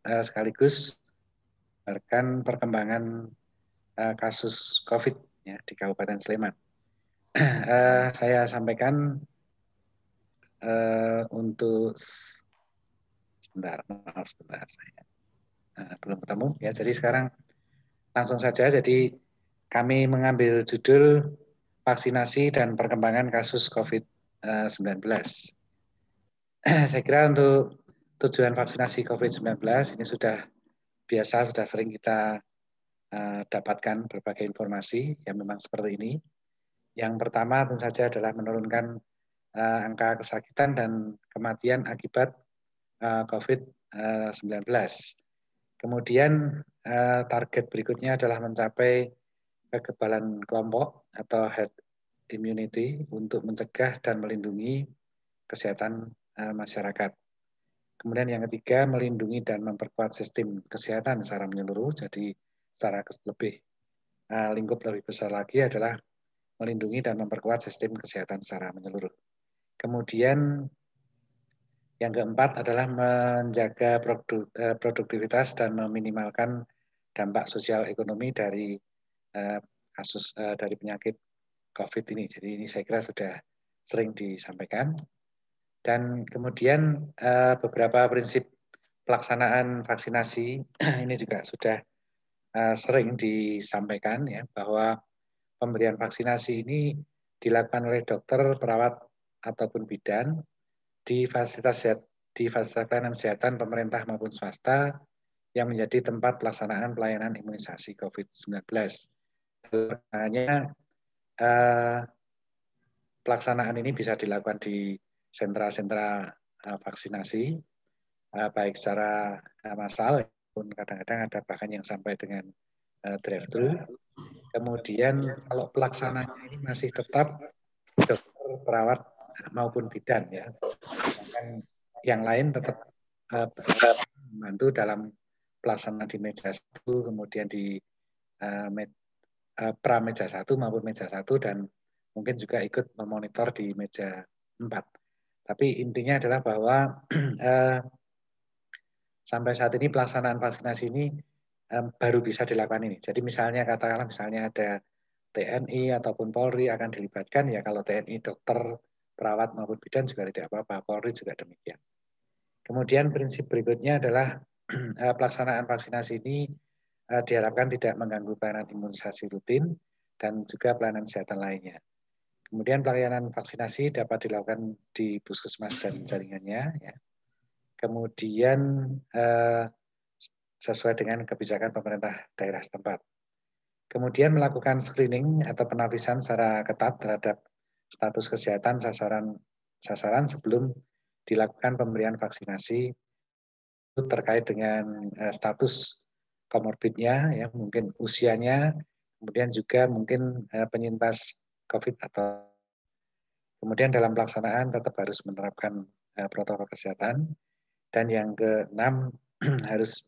sekaligus merekam perkembangan kasus COVID ya, di Kabupaten Sleman. Saya sampaikan untuk sebentar, saya belum ketemu ya. Jadi sekarang langsung saja. Jadi kami mengambil judul vaksinasi dan perkembangan kasus COVID-19. Saya kira untuk tujuan vaksinasi COVID-19 ini sudah sering kita dapatkan berbagai informasi yang memang seperti ini. Yang pertama tentu saja adalah menurunkan angka kesakitan dan kematian akibat COVID-19. Kemudian target berikutnya adalah mencapai kekebalan kelompok atau herd immunity untuk mencegah dan melindungi kesehatan masyarakat. Kemudian yang ketiga, melindungi dan memperkuat sistem kesehatan secara menyeluruh. Jadi secara lingkup lebih besar lagi adalah melindungi dan memperkuat sistem kesehatan secara menyeluruh. Kemudian yang keempat adalah menjaga produktivitas dan meminimalkan dampak sosial ekonomi dari dari penyakit COVID ini. Jadi ini saya kira sudah sering disampaikan. Dan kemudian beberapa prinsip pelaksanaan vaksinasi ini juga sudah sering disampaikan ya, bahwa pemberian vaksinasi ini dilakukan oleh dokter, perawat ataupun bidan di fasilitas pelayanan kesehatan pemerintah maupun swasta yang menjadi tempat pelaksanaan pelayanan imunisasi COVID-19. Hanya pelaksanaan ini bisa dilakukan di sentra-sentra vaksinasi, baik secara massal, maupun kadang-kadang ada bahkan yang sampai dengan drive-thru. Kemudian kalau pelaksanaan ini masih tetap dokter, perawat maupun bidan ya. Dan yang lain tetap membantu dalam pelaksanaan di meja 1, kemudian di pra meja 1 maupun meja 1, dan mungkin juga ikut memonitor di meja 4. Tapi intinya adalah bahwa sampai saat ini pelaksanaan vaksinasi ini baru bisa dilakukan ini. Jadi misalnya katakanlah ada TNI ataupun Polri akan dilibatkan, ya kalau TNI dokter, perawat maupun bidan juga tidak apa-apa, Polri juga demikian. Kemudian prinsip berikutnya adalah pelaksanaan vaksinasi ini diharapkan tidak mengganggu pelayanan imunisasi rutin dan juga pelayanan kesehatan lainnya. Kemudian pelayanan vaksinasi dapat dilakukan di puskesmas dan jaringannya, ya. Kemudian sesuai dengan kebijakan pemerintah daerah setempat. Kemudian melakukan screening atau penapisan secara ketat terhadap status kesehatan sasaran sebelum dilakukan pemberian vaksinasi terkait dengan status komorbidnya, ya, mungkin usianya, kemudian juga mungkin penyintas COVID atau kemudian dalam pelaksanaan tetap harus menerapkan protokol kesehatan. Dan yang keenam harus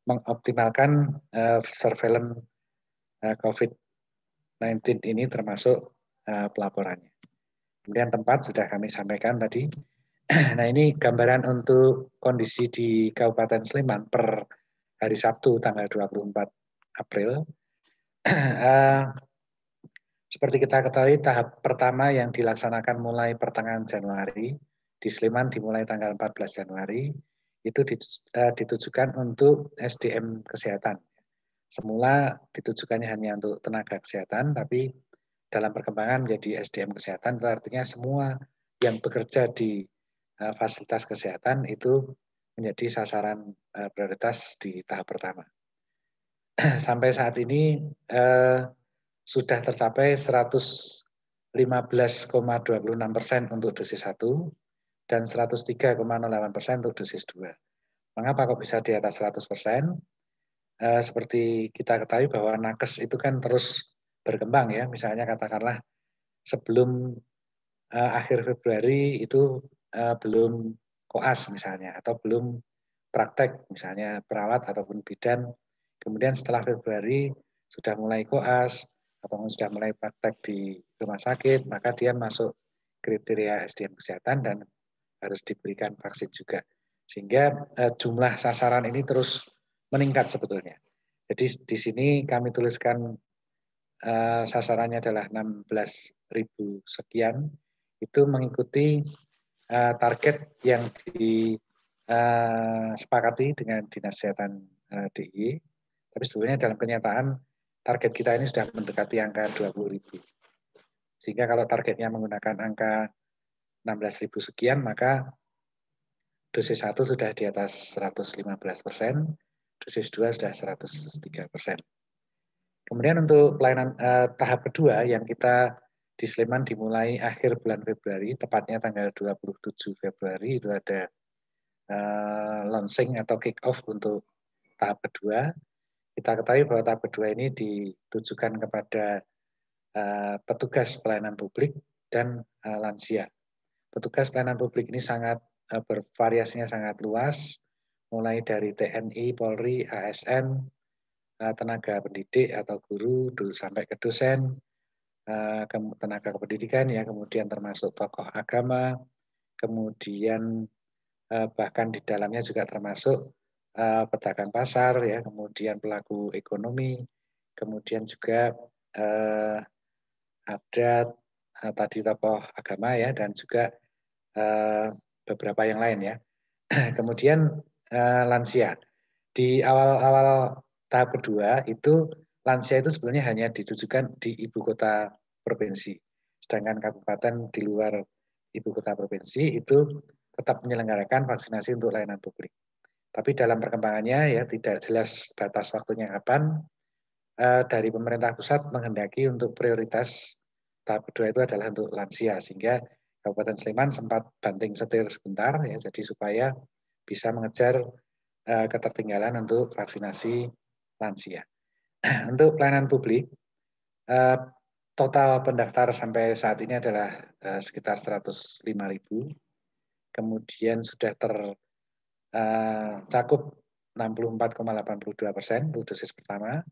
mengoptimalkan surveillance COVID-19 ini termasuk pelaporannya. Kemudian tempat sudah kami sampaikan tadi. Nah, ini gambaran untuk kondisi di Kabupaten Sleman per hari Sabtu tanggal 24 April. Seperti kita ketahui, tahap pertama yang dilaksanakan mulai pertengahan Januari di Sleman dimulai tanggal 14 Januari itu ditujukan untuk SDM kesehatan. Semula ditujukannya hanya untuk tenaga kesehatan, tapi dalam perkembangan menjadi SDM kesehatan, itu artinya semua yang bekerja di fasilitas kesehatan itu menjadi sasaran prioritas di tahap pertama. Sampai saat ini sudah tercapai 115,26% untuk dosis 1 dan 103,08% untuk dosis 2. Mengapa kok bisa di atas 100%? Seperti kita ketahui bahwa nakes itu kan terus berkembang ya. Misalnya katakanlah sebelum akhir Februari itu belum koas misalnya, atau belum praktek misalnya perawat ataupun bidan. Kemudian setelah Februari sudah mulai koas atau sudah mulai praktek di rumah sakit, maka dia masuk kriteria SDM kesehatan dan harus diberikan vaksin juga. Sehingga jumlah sasaran ini terus meningkat sebetulnya. Jadi di sini kami tuliskan sasarannya adalah 16.000 sekian, itu mengikuti target yang disepakati dengan Dinas Kesehatan DIY. Tapi sebetulnya dalam kenyataan target kita ini sudah mendekati angka 20.000. Sehingga kalau targetnya menggunakan angka 16.000 sekian, maka dosis 1 sudah di atas 115%, dosis 2 sudah 103%. Kemudian untuk pelayanan tahap kedua yang kita di Sleman dimulai akhir bulan Februari, tepatnya tanggal 27 Februari itu ada launching atau kick off untuk tahap kedua. Kita ketahui bahwa tahap kedua ini ditujukan kepada petugas pelayanan publik dan lansia. Petugas pelayanan publik ini sangat bervariasinya sangat luas, mulai dari TNI, Polri, ASN, tenaga pendidik atau guru, dulu sampai ke dosen, tenaga kependidikan, ya, kemudian termasuk tokoh agama, kemudian bahkan di dalamnya juga termasuk pedagang pasar, ya, kemudian pelaku ekonomi, kemudian juga ada tadi tokoh agama, ya, dan juga beberapa yang lain, ya. Kemudian lansia. Di awal-awal tahap kedua itu lansia itu sebenarnya hanya ditujukan di ibu kota provinsi. Sedangkan kabupaten di luar ibu kota provinsi itu tetap menyelenggarakan vaksinasi untuk layanan publik. Tapi dalam perkembangannya ya tidak jelas batas waktunya kapan. Dari pemerintah pusat menghendaki untuk prioritas tahap kedua itu adalah untuk lansia, sehingga Kabupaten Sleman sempat banting setir sebentar, ya, jadi supaya bisa mengejar ketertinggalan untuk vaksinasi lansia. Untuk pelayanan publik, total pendaftar sampai saat ini adalah sekitar 105.000. Kemudian sudah tercakup 64,82% untuk dosis pertama,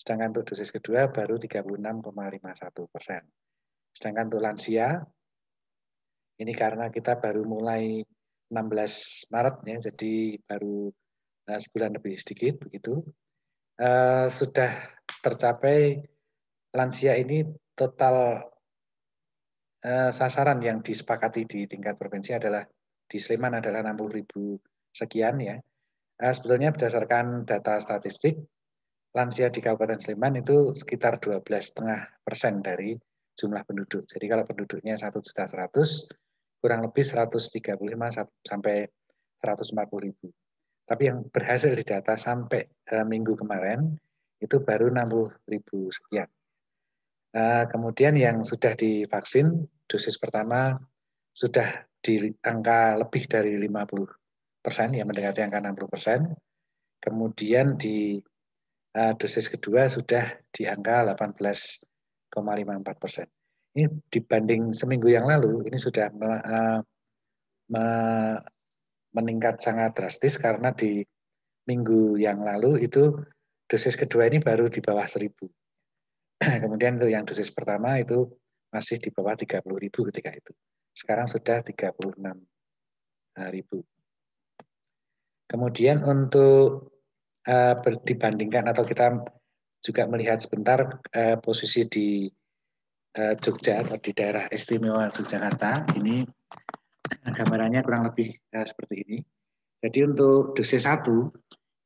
sedangkan untuk dosis kedua baru 36,51%. Sedangkan untuk lansia, ini karena kita baru mulai 16 Maret, ya, jadi baru sebulan lebih sedikit begitu. Sudah tercapai lansia ini total sasaran yang disepakati di tingkat provinsi adalah di Sleman adalah 60.000 sekian, ya. Sebetulnya berdasarkan data statistik, lansia di Kabupaten Sleman itu sekitar 12,5% dari jumlah penduduk. Jadi kalau penduduknya 1.100.000, kurang lebih 135 sampai 140.000. Tapi yang berhasil didata sampai minggu kemarin itu baru 60.000 sekian. Kemudian yang sudah divaksin dosis pertama sudah di angka lebih dari 50%, ya, mendekati angka 60%. Kemudian di dosis kedua sudah di angka 18,54%. Ini dibanding seminggu yang lalu ini sudah meningkat sangat drastis karena di minggu yang lalu itu dosis kedua ini baru di bawah 1.000. Kemudian untuk yang dosis pertama itu masih di bawah 30.000 ketika itu. Sekarang sudah 36.000. Kemudian untuk dibandingkan atau kita juga melihat sebentar posisi di Jogja atau di daerah istimewa Yogyakarta, ini gambarannya kurang lebih seperti ini. Jadi untuk dosis 1,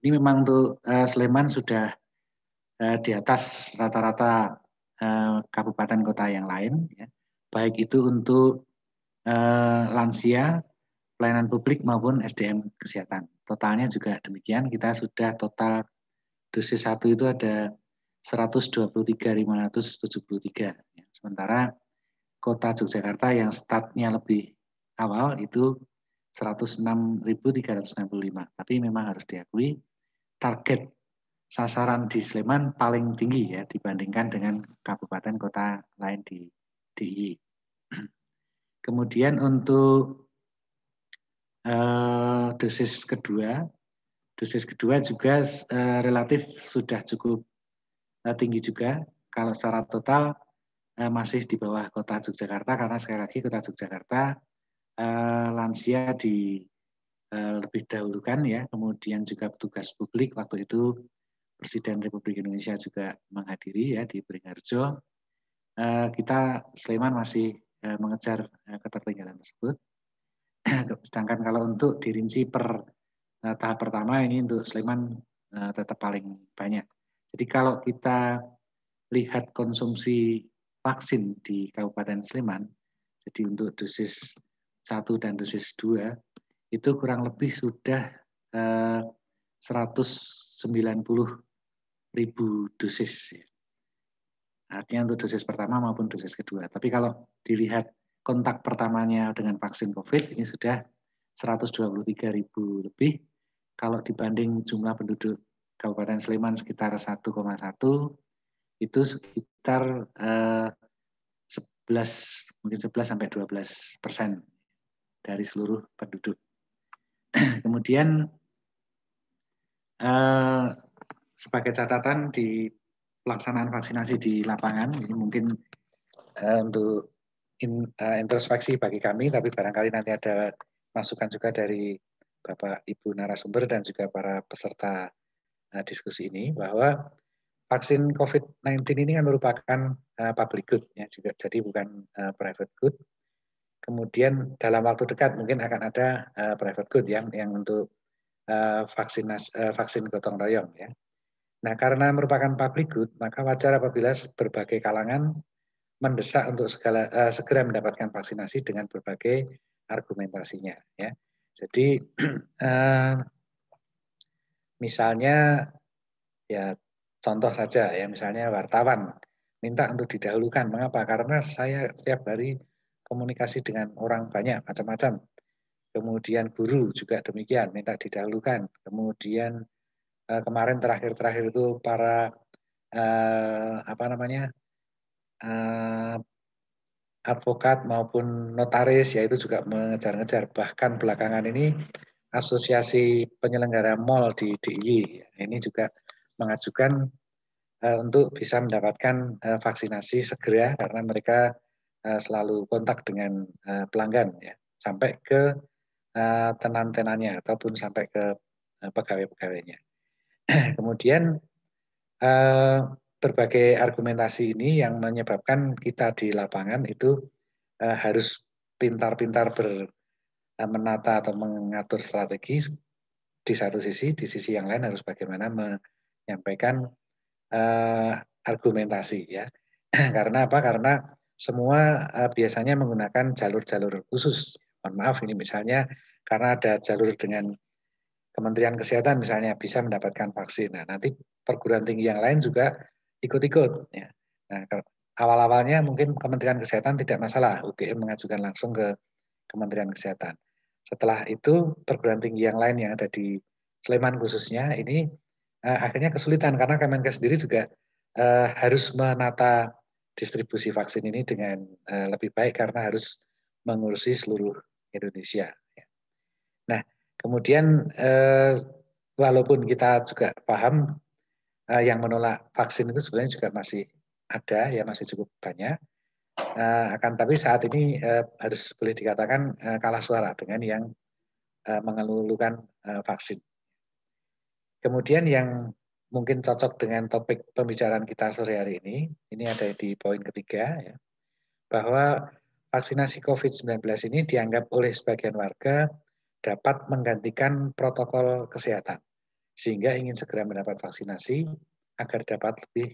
ini memang untuk Sleman sudah di atas rata-rata kabupaten kota yang lain, ya. Baik itu untuk lansia, pelayanan publik maupun SDM kesehatan. Totalnya juga demikian, kita sudah total dosis 1 itu ada 123.573. Sementara kota Yogyakarta yang startnya lebih awal itu 106.365. Tapi memang harus diakui target sasaran di Sleman paling tinggi, ya, dibandingkan dengan kabupaten kota lain di DIY. Kemudian untuk dosis kedua juga relatif sudah cukup tinggi juga. Kalau secara total masih di bawah kota Yogyakarta, karena sekali lagi kota Yogyakarta lansia di lebih dahulukan ya, kemudian juga petugas publik waktu itu Presiden Republik Indonesia juga menghadiri ya di Beringharjo. Kita Sleman masih mengejar ketertinggalan tersebut. Sedangkan kalau untuk dirinci per tahap pertama ini untuk Sleman tetap paling banyak. Jadi kalau kita lihat konsumsi vaksin di Kabupaten Sleman, jadi untuk dosis 1 dan dosis 2 itu kurang lebih sudah 190.000 dosis. Artinya untuk dosis pertama maupun dosis kedua. Tapi kalau dilihat kontak pertamanya dengan vaksin COVID ini sudah 123.000 lebih. Kalau dibanding jumlah penduduk Kabupaten Sleman sekitar 1,1, itu sekitar 11-12% dari seluruh penduduk. Kemudian sebagai catatan di pelaksanaan vaksinasi di lapangan, ini mungkin untuk introspeksi bagi kami, tapi barangkali nanti ada masukan juga dari Bapak Ibu narasumber dan juga para peserta diskusi ini, bahwa vaksin COVID-19 ini kan merupakan public good, ya, juga, jadi bukan private good. Kemudian dalam waktu dekat mungkin akan ada private good yang untuk vaksin gotong royong. Ya. Nah, karena merupakan public good, maka wajar apabila berbagai kalangan mendesak untuk segera mendapatkan vaksinasi dengan berbagai argumentasinya. Ya. Jadi misalnya ya contoh saja ya, misalnya wartawan minta untuk didahulukan. Mengapa? Karena saya setiap hari komunikasi dengan orang banyak macam-macam. Kemudian guru juga demikian minta didahulukan. Kemudian kemarin terakhir itu para advokat maupun notaris yaitu juga mengejar-ngejar. Bahkan belakangan ini asosiasi penyelenggara mal di DIY ini juga mengajukan untuk bisa mendapatkan vaksinasi segera karena mereka selalu kontak dengan pelanggan ya, sampai ke tenan-tenannya ataupun sampai ke pegawai-pegawainya. Kemudian berbagai argumentasi ini yang menyebabkan kita di lapangan itu harus pintar-pintar menata atau mengatur strategi di satu sisi, di sisi yang lain harus bagaimana menyampaikan argumentasi ya. Karena apa? Karena semua biasanya menggunakan jalur-jalur khusus. Mohon maaf ini misalnya karena ada jalur dengan Kementerian Kesehatan misalnya bisa mendapatkan vaksin. Nah, nanti perguruan tinggi yang lain juga ikut-ikut. Ya. Nah, awal-awalnya mungkin Kementerian Kesehatan tidak masalah, UGM mengajukan langsung ke Kementerian Kesehatan. Setelah itu perguruan tinggi yang lain yang ada di Sleman khususnya ini akhirnya kesulitan karena Kemenkes sendiri juga harus menata distribusi vaksin ini dengan lebih baik karena harus mengurusi seluruh Indonesia. Nah, kemudian walaupun kita juga paham yang menolak vaksin itu sebenarnya juga masih ada, ya masih cukup banyak. Akan tapi saat ini harus boleh dikatakan kalah suara dengan yang mengeluhkan vaksin. Kemudian yang mungkin cocok dengan topik pembicaraan kita sore hari ini ada di poin ketiga, ya, bahwa vaksinasi COVID-19 ini dianggap oleh sebagian warga dapat menggantikan protokol kesehatan, sehingga ingin segera mendapat vaksinasi agar dapat lebih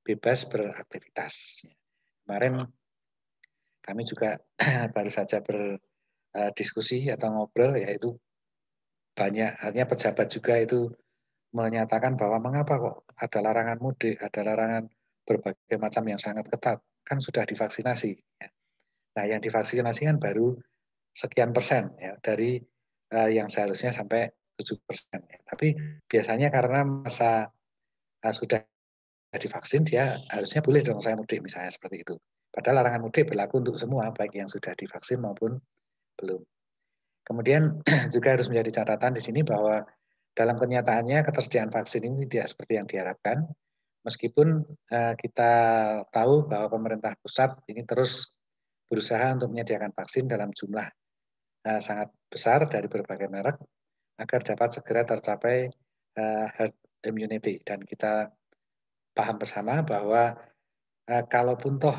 bebas beraktivitas. Kemarin kami juga baru saja berdiskusi atau ngobrol, yaitu banyak, artinya pejabat juga itu menyatakan bahwa mengapa kok ada larangan mudik, ada larangan berbagai macam yang sangat ketat, kan sudah divaksinasi. Nah, yang divaksinasi kan baru sekian persen ya, dari yang seharusnya sampai 7%. Tapi biasanya karena masa sudah divaksin, dia harusnya boleh dong saya mudik misalnya seperti itu. Padahal larangan mudik berlaku untuk semua, baik yang sudah divaksin maupun belum. Kemudian juga harus menjadi catatan di sini bahwa dalam kenyataannya ketersediaan vaksin ini tidak seperti yang diharapkan. Meskipun kita tahu bahwa pemerintah pusat ini terus berusaha untuk menyediakan vaksin dalam jumlah sangat besar dari berbagai merek, agar dapat segera tercapai herd immunity. Dan kita paham bersama bahwa kalaupun toh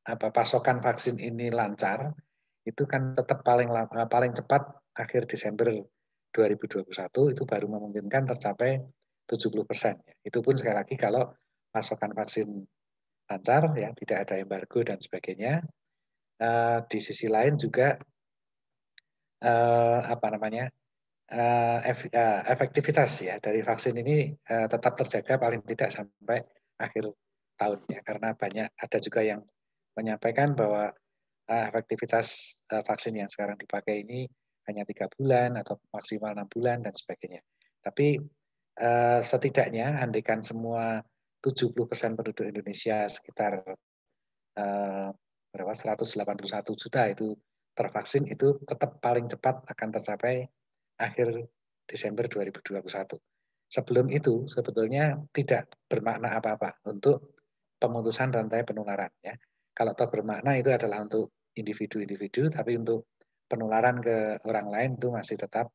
pasokan vaksin ini lancar, itu kan tetap paling cepat akhir Desember 2021 itu baru memungkinkan tercapai 70%. Itu pun sekali lagi kalau pasokan vaksin lancar, ya tidak ada embargo dan sebagainya. Di sisi lain juga efektivitas ya dari vaksin ini tetap terjaga paling tidak sampai akhir tahun ya, karena ada juga yang menyampaikan bahwa efektivitas vaksin yang sekarang dipakai ini hanya 3 bulan atau maksimal 6 bulan dan sebagainya. Tapi setidaknya andaikan semua 70% penduduk Indonesia sekitar 181 juta itu tervaksin, itu tetap paling cepat akan tercapai akhir Desember 2021. Sebelum itu sebetulnya tidak bermakna apa-apa untuk pemutusan rantai penularan ya. Kalau toh bermakna itu adalah untuk individu-individu, tapi untuk penularan ke orang lain itu masih tetap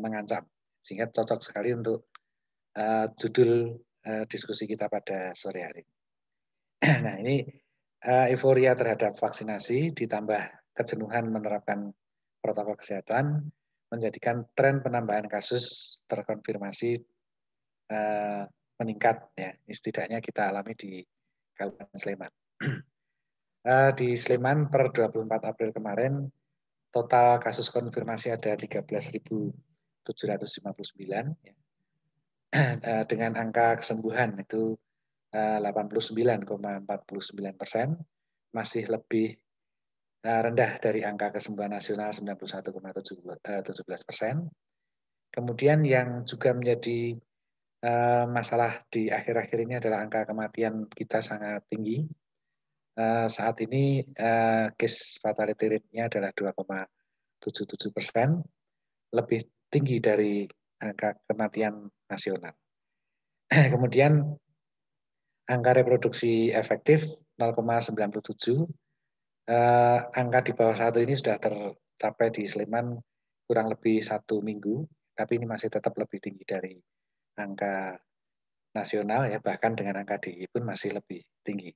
mengancam. Sehingga cocok sekali untuk judul diskusi kita pada sore hari. Nah, ini euforia terhadap vaksinasi ditambah kejenuhan menerapkan protokol kesehatan menjadikan tren penambahan kasus terkonfirmasi meningkat ya. Setidaknya kita alami di Kabupaten Sleman. Di Sleman per 24 April kemarin total kasus konfirmasi ada 13.759 ya. Dengan angka kesembuhan itu 89,49%, masih lebih rendah dari angka kesembuhan nasional 91,17%. Kemudian yang juga menjadi masalah di akhir-akhir ini adalah angka kematian kita sangat tinggi. Saat ini case fatality rate-nya adalah 2,77%, lebih tinggi dari angka kematian nasional. Kemudian angka reproduksi efektif 0,97, angka di bawah 1 ini sudah tercapai di Sleman kurang lebih 1 minggu, tapi ini masih tetap lebih tinggi dari angka nasional ya, bahkan dengan angka DI pun masih lebih tinggi.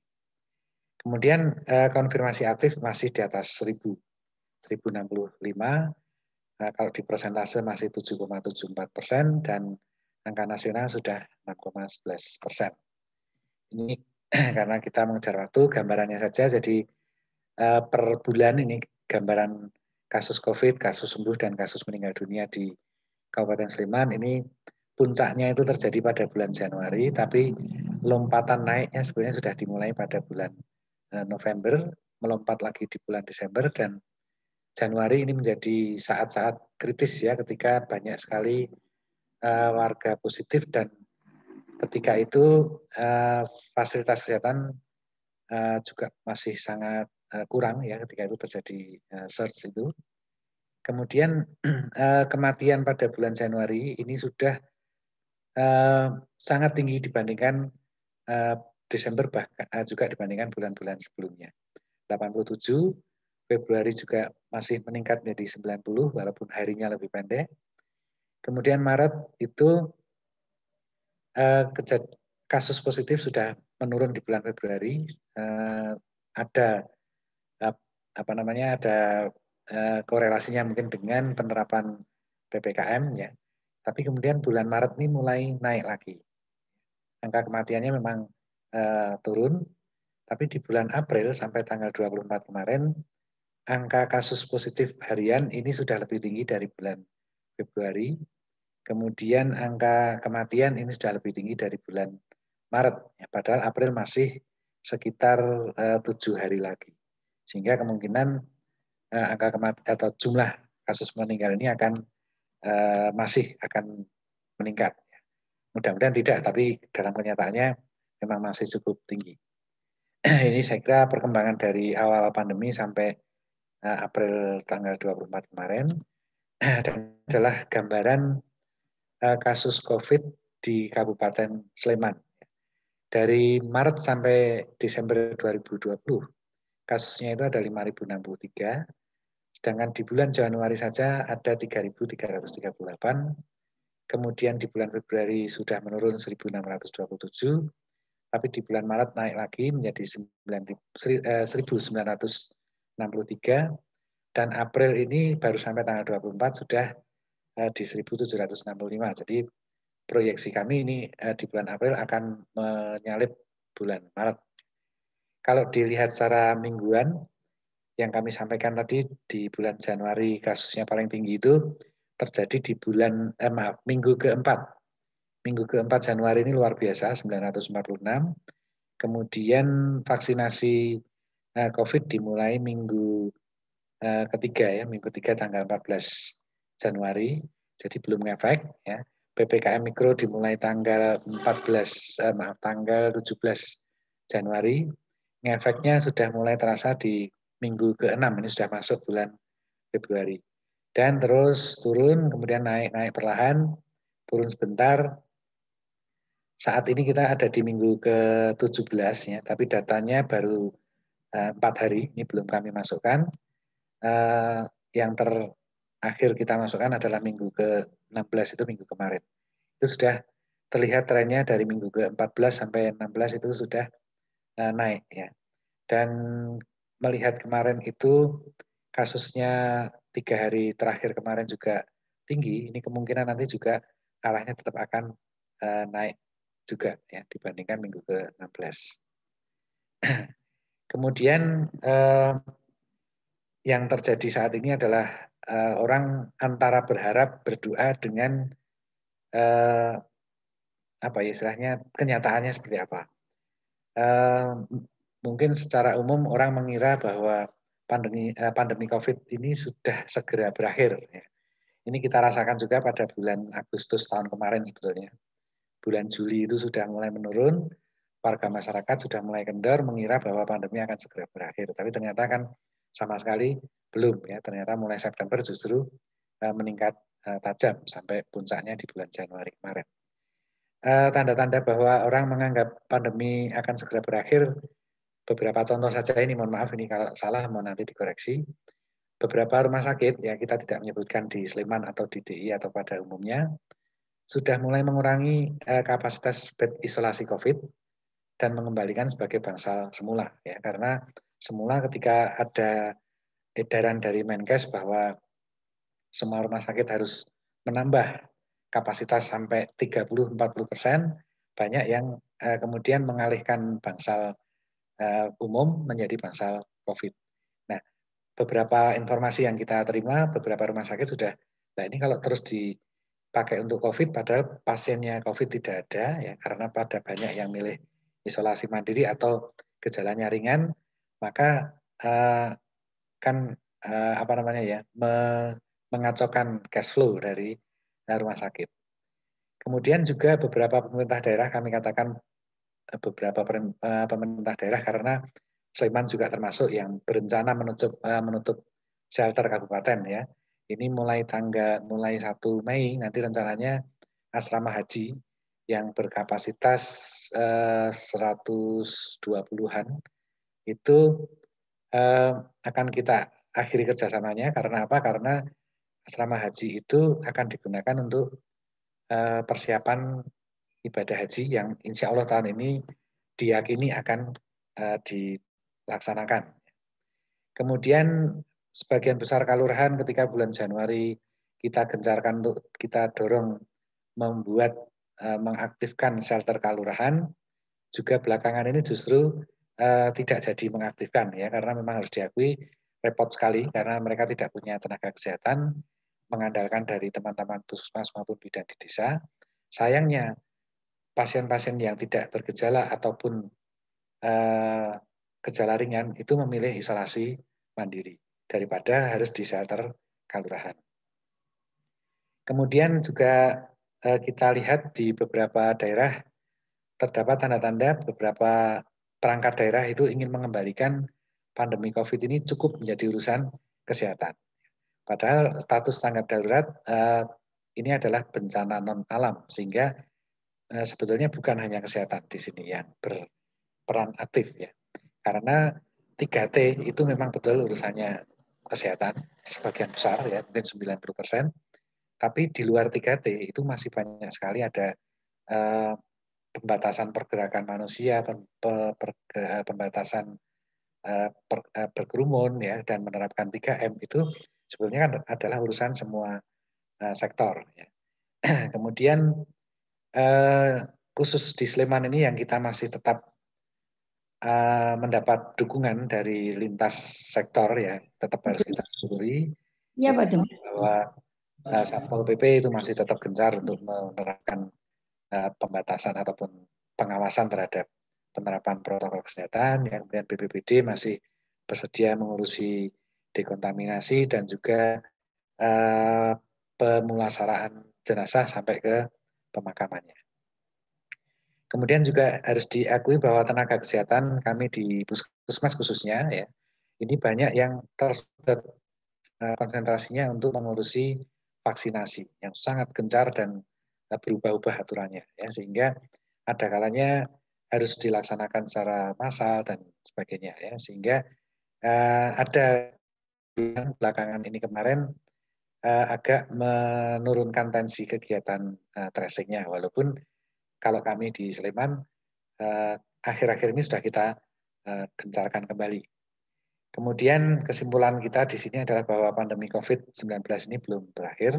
Kemudian konfirmasi aktif masih di atas 1065, kalau di persentase masih 7,74% dan angka nasional sudah 6,11%. Ini karena kita mengejar waktu, gambarannya saja, jadi per bulan ini gambaran kasus COVID, kasus sembuh, dan kasus meninggal dunia di Kabupaten Sleman ini puncaknya itu terjadi pada bulan Januari, tapi lompatan naiknya sebenarnya sudah dimulai pada bulan November, melompat lagi di bulan Desember, dan Januari ini menjadi saat-saat kritis ya, ketika banyak sekali warga positif, dan ketika itu fasilitas kesehatan juga masih sangat kurang ya ketika itu terjadi surge itu. Kemudian kematian pada bulan Januari ini sudah sangat tinggi dibandingkan Desember, bahkan juga dibandingkan bulan-bulan sebelumnya. 87, Februari juga masih meningkat menjadi 90 walaupun harinya lebih pendek. Kemudian Maret itu kasus positif sudah menurun di bulan Februari. Ada ada korelasinya mungkin dengan penerapan PPKM ya. Tapi kemudian bulan Maret ini mulai naik lagi. Angka kematiannya memang turun, tapi di bulan April sampai tanggal 24 kemarin, angka kasus positif harian ini sudah lebih tinggi dari bulan Februari. Kemudian angka kematian ini sudah lebih tinggi dari bulan Maret. Ya, padahal April masih sekitar 7 hari lagi. Sehingga kemungkinan angka kematian atau jumlah kasus meninggal ini masih akan meningkat. Mudah-mudahan tidak, tapi dalam kenyataannya memang masih cukup tinggi. Ini saya kira perkembangan dari awal pandemi sampai April tanggal 24 kemarin, dan adalah gambaran kasus COVID di Kabupaten Sleman. Dari Maret sampai Desember 2020, kasusnya itu ada 5.063, Sedangkan di bulan Januari saja ada 3.338, kemudian di bulan Februari sudah menurun 1.627, tapi di bulan Maret naik lagi menjadi 1.963, dan April ini baru sampai tanggal 24 sudah di 1.765. Jadi proyeksi kami ini di bulan April akan menyalip bulan Maret. Kalau dilihat secara mingguan, yang kami sampaikan tadi di bulan Januari kasusnya paling tinggi itu terjadi di minggu keempat. Minggu keempat Januari ini luar biasa, 946. Kemudian vaksinasi COVID dimulai minggu ketiga ya, minggu 3 tanggal 14 Januari, jadi belum ngefek ya. PPKM Mikro dimulai tanggal 17 Januari. Ngefeknya sudah mulai terasa di minggu ke-6, ini sudah masuk bulan Februari. Dan terus turun, kemudian naik perlahan, turun sebentar. Saat ini kita ada di minggu ke-17 ya, tapi datanya baru 4 hari, ini belum kami masukkan. Yang terakhir kita masukkan adalah minggu ke-16, itu minggu kemarin. Itu sudah terlihat trennya dari minggu ke-14 sampai 16 itu sudah naik ya. Dan melihat kemarin itu kasusnya 3 hari terakhir kemarin juga tinggi, ini kemungkinan nanti juga arahnya tetap akan naik juga ya dibandingkan minggu ke-16. Kemudian yang terjadi saat ini adalah orang antara berharap berdoa dengan apa ya istilahnya kenyataannya seperti apa. Mungkin secara umum orang mengira bahwa pandemi COVID ini sudah segera berakhir. Ya. Ini kita rasakan juga pada bulan Agustus tahun kemarin sebetulnya. Bulan Juli itu sudah mulai menurun, warga masyarakat sudah mulai kendor mengira bahwa pandemi akan segera berakhir. Tapi ternyata kan sama sekali belum ya. Ternyata mulai September justru meningkat tajam sampai puncaknya di bulan Januari kemarin. Tanda-tanda bahwa orang menganggap pandemi akan segera berakhir, beberapa contoh saja ini, mohon maaf ini kalau salah mau nanti dikoreksi. Beberapa rumah sakit, ya kita tidak menyebutkan di Sleman atau di DI atau pada umumnya, sudah mulai mengurangi kapasitas bed isolasi COVID dan mengembalikan sebagai bangsal semula. Ya, karena semula ketika ada edaran dari Menkes bahwa semua rumah sakit harus menambah kapasitas sampai 30-40%, banyak yang kemudian mengalihkan bangsal umum menjadi bangsal COVID. Nah, beberapa informasi yang kita terima, beberapa rumah sakit sudah, nah ini kalau terus dipakai untuk COVID, padahal pasiennya COVID tidak ada, ya karena pada banyak yang milih isolasi mandiri atau gejalanya ringan, maka kan apa namanya ya, mengacaukan cash flow dari rumah sakit. Kemudian juga beberapa pemerintah daerah, kami katakan beberapa pemerintah daerah karena Sleman juga termasuk yang berencana menutup shelter kabupaten ya. Ini mulai 1 Mei nanti rencananya asrama haji yang berkapasitas 120-an itu akan kita akhiri kerjasamanya. Karena apa? Karena asrama haji itu akan digunakan untuk persiapan ibadah haji yang insya Allah tahun ini diyakini akan dilaksanakan. Kemudian sebagian besar kalurahan ketika bulan Januari kita gencarkan untuk kita dorong membuat mengaktifkan shelter kalurahan, juga belakangan ini justru tidak jadi mengaktifkan ya, karena memang harus diakui repot sekali karena mereka tidak punya tenaga kesehatan, mengandalkan dari teman-teman puskesmas maupun bidan di desa. Sayangnya pasien-pasien yang tidak bergejala ataupun gejala ringan itu memilih isolasi mandiri daripada harus di shelter kalurahan. Kemudian juga kita lihat di beberapa daerah terdapat tanda-tanda beberapa perangkat daerah itu ingin mengembalikan pandemi COVID ini cukup menjadi urusan kesehatan. Padahal status tanggap darurat ini adalah bencana non alam, sehingga sebetulnya bukan hanya kesehatan di sini yang berperan aktif ya. Karena 3T itu memang betul urusannya kesehatan, sebagian besar ya, mungkin 90%. Tapi di luar 3T itu masih banyak sekali ada pembatasan pergerakan manusia, pembatasan berkerumun ya, dan menerapkan 3M itu sebenarnya kan adalah urusan semua sektor. Ya. Kemudian khusus di Sleman ini yang kita masih tetap mendapat dukungan dari lintas sektor ya, tetap harus kita syukuri. Iya, Pak Dem. Bahwa Satpol PP itu masih tetap gencar untuk menerapkan pembatasan ataupun pengawasan terhadap penerapan protokol kesehatan. Yang kemudian BPBD masih bersedia mengurusi dekontaminasi dan juga pemulasaraan jenazah sampai ke pemakamannya. Kemudian juga harus diakui bahwa tenaga kesehatan kami di puskesmas khususnya ya, ini banyak yang tersedot konsentrasinya untuk mengurusi vaksinasi yang sangat gencar dan berubah-ubah aturannya ya, sehingga ada kalanya harus dilaksanakan secara massal dan sebagainya ya, sehingga ada belakangan ini kemarin agak menurunkan tensi kegiatan tracingnya, walaupun kalau kami di Sleman akhir-akhir ini sudah kita gencarkan kembali. Kemudian kesimpulan kita di sini adalah bahwa pandemi COVID-19 ini belum berakhir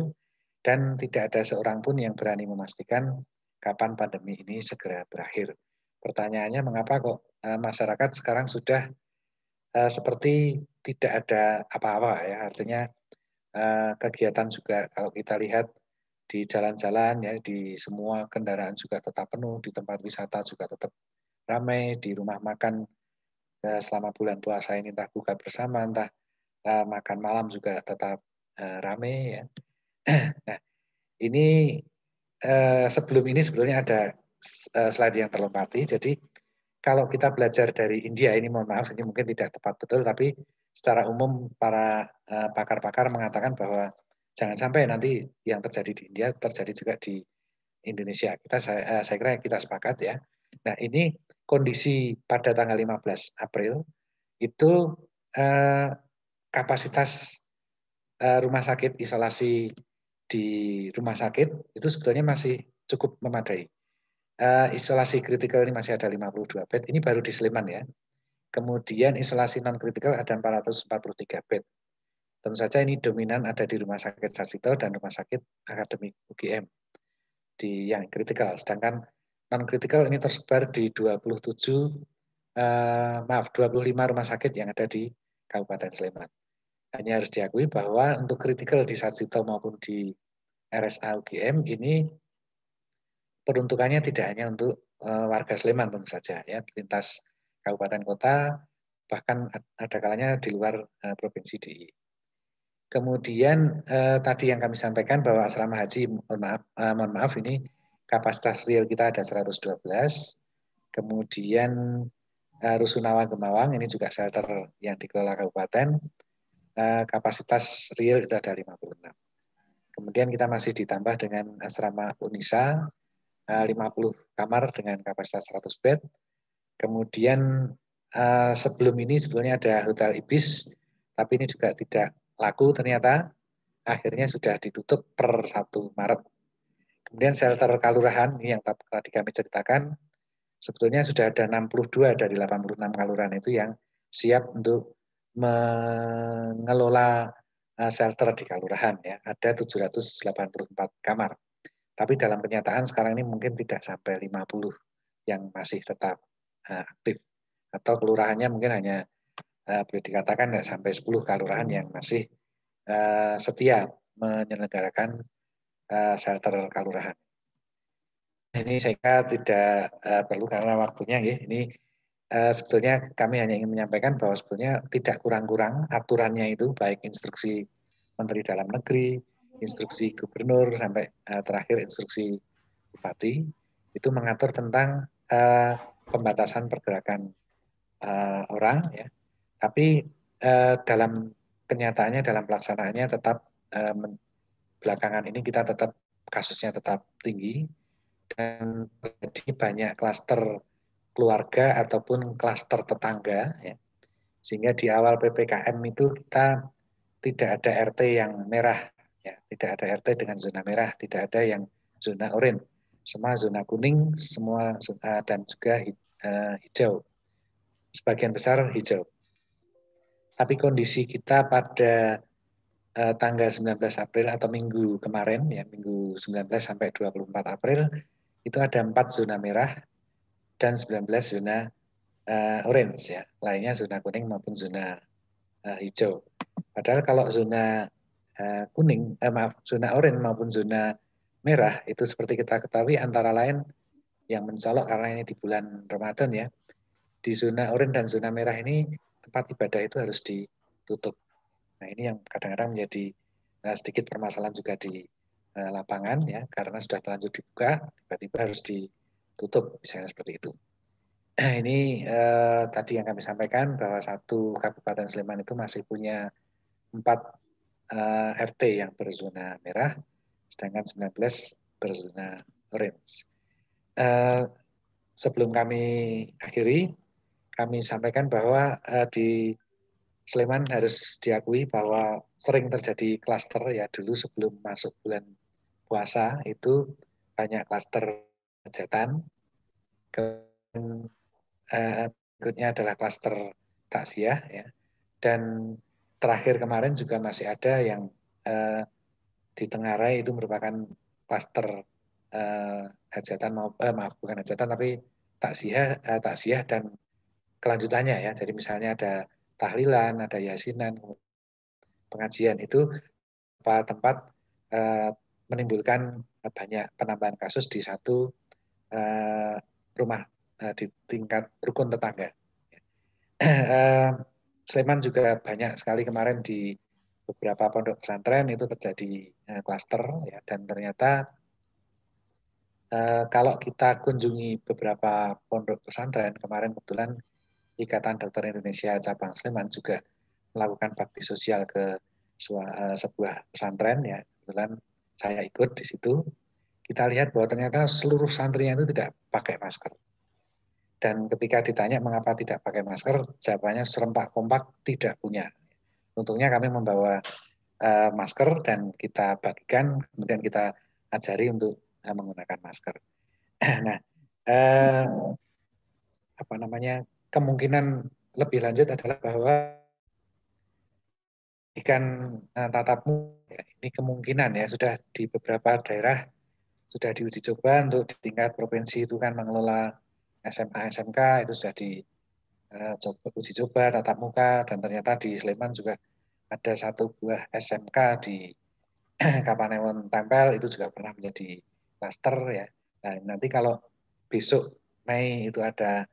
dan tidak ada seorang pun yang berani memastikan kapan pandemi ini segera berakhir. Pertanyaannya mengapa kok masyarakat sekarang sudah seperti tidak ada apa-apa ya, artinya kegiatan juga kalau kita lihat di jalan-jalan ya, di semua kendaraan juga tetap penuh, di tempat wisata juga tetap ramai, di rumah makan selama bulan puasa ini entah buka bersama, entah makan malam juga tetap ramai ya. Nah, ini sebelum ini sebetulnya ada slide yang terlompati. Jadi kalau kita belajar dari India, ini mohon maaf, ini mungkin tidak tepat betul, tapi secara umum para pakar-pakar mengatakan bahwa jangan sampai nanti yang terjadi di India terjadi juga di Indonesia. Saya kira kita sepakat ya. Nah, ini kondisi pada tanggal 15 April itu kapasitas rumah sakit isolasi di rumah sakit itu sebetulnya masih cukup memadai. Isolasi kritikal ini masih ada 52 bed, ini baru di Sleman ya. Kemudian isolasi non kritikal ada 443 bed. Tentu saja ini dominan ada di Rumah Sakit Sarjito dan Rumah Sakit Akademik UGM di yang kritikal. Sedangkan non kritikal ini tersebar di 25 rumah sakit yang ada di Kabupaten Sleman. Hanya harus diakui bahwa untuk kritikal di Sarjito maupun di RSA UGM ini peruntukannya tidak hanya untuk warga Sleman tentu saja ya, lintas kabupaten kota, bahkan ada kalanya di luar provinsi DI. Kemudian tadi yang kami sampaikan bahwa asrama haji, mohon maaf ini kapasitas real kita ada 112. Kemudian Rusunawa Gemawang ini juga shelter yang dikelola kabupaten, kapasitas real itu ada 56. Kemudian kita masih ditambah dengan asrama Unisa 50 kamar dengan kapasitas 100 bed. Kemudian sebelum ini sebetulnya ada Hotel Ibis, tapi ini juga tidak laku ternyata. Akhirnya sudah ditutup per 1 Maret. Kemudian shelter Kalurahan, ini yang tadi kami ceritakan, sebetulnya sudah ada 62 dari 86 kalurahan itu yang siap untuk mengelola shelter di Kalurahan. Ya. Ada 784 kamar. Tapi dalam kenyataan sekarang ini mungkin tidak sampai 50 yang masih tetap aktif. Atau kelurahannya mungkin hanya boleh dikatakan nggak sampai 10 kelurahan yang masih setia menyelenggarakan shelter kelurahan. Ini saya kira tidak perlu karena waktunya ya. Ini sebetulnya kami hanya ingin menyampaikan bahwa sebetulnya tidak kurang-kurang aturannya itu, baik instruksi Menteri Dalam Negeri, instruksi Gubernur, sampai terakhir instruksi Bupati, itu mengatur tentang pembatasan pergerakan orang. Ya. Tapi dalam kenyataannya, dalam pelaksanaannya tetap belakangan ini kita tetap kasusnya tetap tinggi dan terjadi banyak klaster keluarga ataupun klaster tetangga ya. Sehingga di awal PPKM itu kita tidak ada RT yang merah, ya, tidak ada RT dengan zona merah, tidak ada yang zona oranye, semua zona kuning, semua dan juga hijau, sebagian besar hijau. Tapi kondisi kita pada tanggal 19 April atau minggu kemarin, ya minggu 19 sampai 24 April, itu ada 4 zona merah dan 19 zona orange, ya, lainnya zona kuning maupun zona hijau. Padahal kalau zona zona oranye maupun zona merah itu seperti kita ketahui antara lain yang mencolok karena ini di bulan Ramadan, ya. Di zona oranye dan zona merah ini tempat ibadah itu harus ditutup. Nah, ini yang kadang-kadang menjadi sedikit permasalahan juga di lapangan, ya, karena sudah terlanjur dibuka, tiba-tiba harus ditutup, misalnya seperti itu. Ini tadi yang kami sampaikan bahwa satu Kabupaten Sleman itu masih punya 4 RT yang berzona merah, sedangkan 19 berzona orange. Sebelum kami akhiri, kami sampaikan bahwa di Sleman harus diakui bahwa sering terjadi klaster, ya. Dulu sebelum masuk bulan puasa itu banyak klaster hajatan. Berikutnya adalah klaster takziah, ya. Dan terakhir kemarin juga masih ada yang di Tenggarai itu merupakan klaster hajatan, maaf bukan hajatan tapi takziah dan kelanjutannya, ya. Jadi misalnya ada tahlilan, ada yasinan, pengajian itu tempat menimbulkan banyak penambahan kasus di satu rumah di tingkat rukun tetangga. Sleman juga banyak sekali kemarin di beberapa pondok pesantren itu terjadi klaster, ya, dan ternyata kalau kita kunjungi beberapa pondok pesantren kemarin, kebetulan Ikatan Dokter Indonesia Cabang Sleman juga melakukan bakti sosial ke sebuah pesantren, ya. Kebetulan saya ikut di situ. Kita lihat bahwa ternyata seluruh santrinya itu tidak pakai masker. Dan ketika ditanya mengapa tidak pakai masker, jawabannya serempak kompak tidak punya. Untungnya kami membawa masker dan kita bagikan, kemudian kita ajari untuk menggunakan masker. Nah, apa namanya, kemungkinan lebih lanjut adalah bahwa ikan tatap muka, ya, ini kemungkinan, ya, sudah di beberapa daerah sudah diuji coba untuk di tingkat provinsi itu kan mengelola SMA SMK itu sudah di uji coba tatap muka, dan ternyata di Sleman juga ada satu buah SMK di Kapanewon Tempel itu juga pernah menjadi klaster, ya. Nah, nanti kalau besok Mei itu ada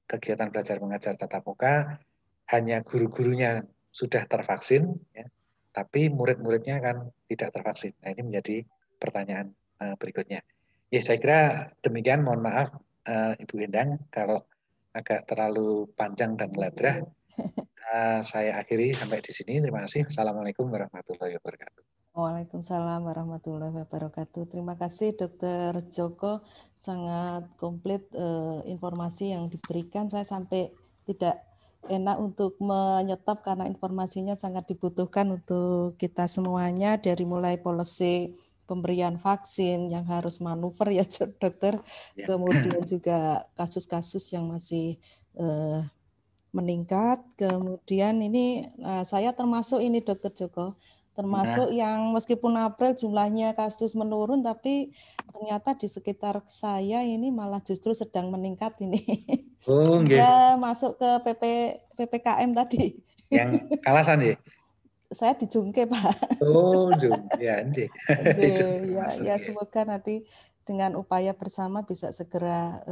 kegiatan belajar mengajar tatap muka, hanya guru-gurunya sudah tervaksin, ya, tapi murid-muridnya kan tidak tervaksin. Nah, ini menjadi pertanyaan berikutnya. Ya, saya kira demikian. Mohon maaf, Ibu Endang, kalau agak terlalu panjang dan meladrah. Saya akhiri sampai di sini. Terima kasih. Assalamualaikum warahmatullahi wabarakatuh. Waalaikumsalam warahmatullahi wabarakatuh. Terima kasih Dokter Joko, sangat komplit informasi yang diberikan. Saya sampai tidak enak untuk menyetop karena informasinya sangat dibutuhkan untuk kita semuanya, dari mulai policy pemberian vaksin yang harus manuver, ya dokter, Ya. Kemudian juga kasus-kasus yang masih meningkat. Kemudian ini saya termasuk ini Dokter Joko, termasuk yang meskipun April jumlahnya kasus menurun, tapi ternyata di sekitar saya ini malah justru sedang meningkat ini. Oh, Hingga masuk ke PPKM tadi. yang Kalasan, ya? Saya di Jungke, Pak. Oh, ya, itu termasuk, Ya, ya. semoga nanti dengan upaya bersama bisa segera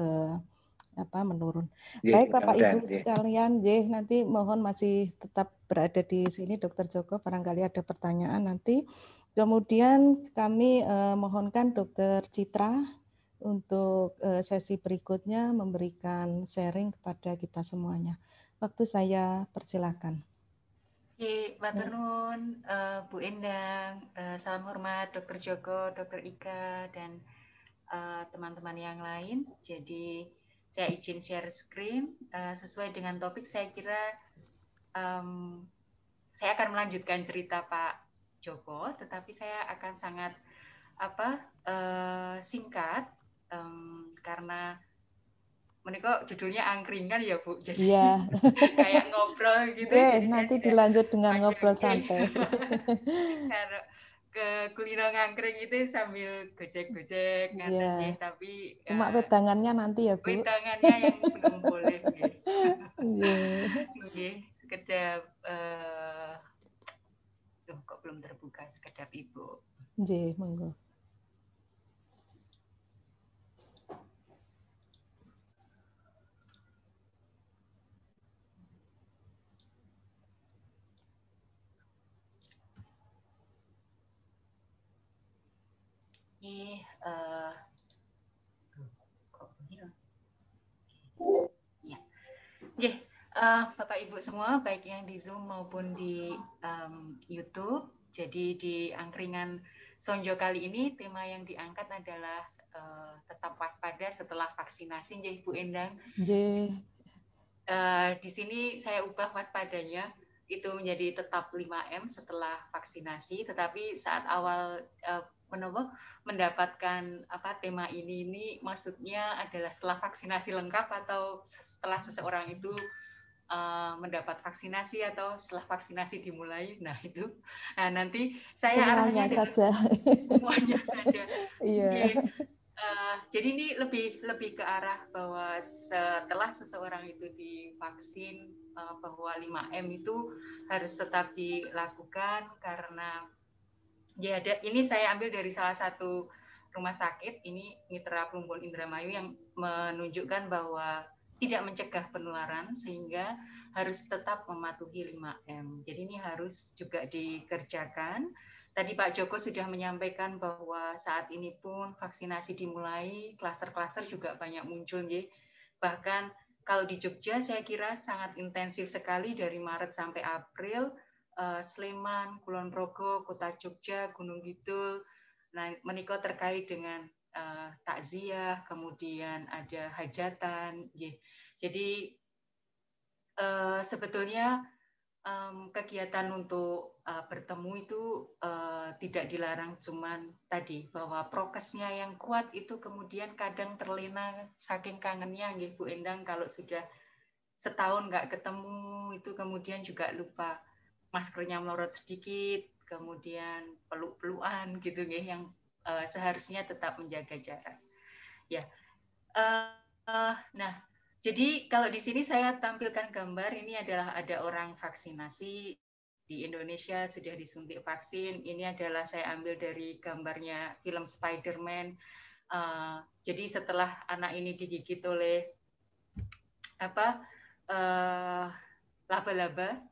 menurun. Ya, Baik Bapak mudah-mudahan, Ibu ya. sekalian, nanti mohon masih tetap berada di sini Dokter Joko, barangkali ada pertanyaan nanti. Kemudian kami mohonkan Dokter Citra untuk sesi berikutnya memberikan sharing kepada kita semuanya. Waktu saya persilakan. Matur nuwun, Bu Endang, salam hormat Dokter Joko, Dokter Ika, dan teman-teman yang lain. Jadi saya izin share screen sesuai dengan topik. Saya kira saya akan melanjutkan cerita Pak Joko, tetapi saya akan sangat singkat karena menika judulnya angkringan ya Bu, jadi Iya. kayak ngobrol gitu. Oke, Jadi saya nanti tidak dilanjut dengan panjang. ngobrol santai. Karena ke kuliner ngangkring itu sambil gojek-gojek ngaten nggih, Iya. tapi Cuma wedangannya nanti ya, Bu. wedangannya yang belum boleh nggih. Iya. Nggih, sekedap kok belum terbuka sekedap Ibu. Nggih, monggo. Bapak Ibu semua, baik yang di Zoom maupun di YouTube. Jadi di angkringan Sonjo kali ini tema yang diangkat adalah tetap waspada setelah vaksinasi, nggih Bu Endang. Nggih. Di sini saya ubah waspadanya itu menjadi tetap 5M setelah vaksinasi, tetapi saat awal mendapatkan tema ini maksudnya adalah setelah vaksinasi lengkap atau setelah seseorang itu mendapat vaksinasi atau setelah vaksinasi dimulai. Nah itu, nanti saya semuanya arahnya saja. Semuanya saja. Iya. Jadi ini lebih ke arah bahwa setelah seseorang itu divaksin, bahwa 5M itu harus tetap dilakukan karena ya ini saya ambil dari salah satu rumah sakit, ini Mitra Plumbon Indramayu, yang menunjukkan bahwa tidak mencegah penularan sehingga harus tetap mematuhi 5M. Jadi ini harus juga dikerjakan. Tadi Pak Joko sudah menyampaikan bahwa saat ini pun vaksinasi dimulai, klaster-klaster juga banyak muncul, ya. Bahkan kalau di Jogja saya kira sangat intensif sekali dari Maret sampai April. Sleman, Kulon Progo, Kota Jogja, Gunung Kidul. Nah, menika terkait dengan takziah, kemudian ada hajatan. Jadi sebetulnya kegiatan untuk bertemu itu tidak dilarang, cuman tadi bahwa prokesnya yang kuat itu kemudian kadang terlena saking kangennya, nggih Bu Endang, kalau sudah setahun nggak ketemu itu kemudian juga lupa maskernya melorot sedikit, kemudian peluk-pelukan gitu nggih, yang seharusnya tetap menjaga jarak. Ya. Nah, jadi kalau di sini saya tampilkan gambar, ini adalah ada orang vaksinasi di Indonesia sudah disuntik vaksin. Ini adalah saya ambil dari gambarnya film Spider-Man. Jadi setelah anak ini digigit oleh laba-laba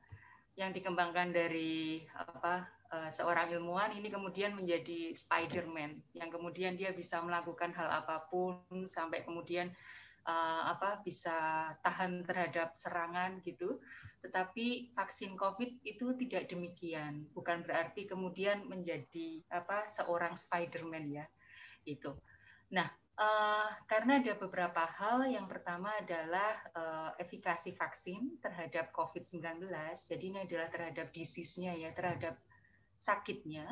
yang dikembangkan dari seorang ilmuwan, ini kemudian menjadi Spider-Man yang kemudian dia bisa melakukan hal apapun sampai kemudian bisa tahan terhadap serangan gitu. Tetapi vaksin COVID itu tidak demikian, bukan berarti kemudian menjadi seorang Spider-Man, ya itu. Nah, karena ada beberapa hal. Yang pertama adalah efikasi vaksin terhadap COVID-19. Jadi ini adalah terhadap disease-nya, ya, terhadap sakitnya.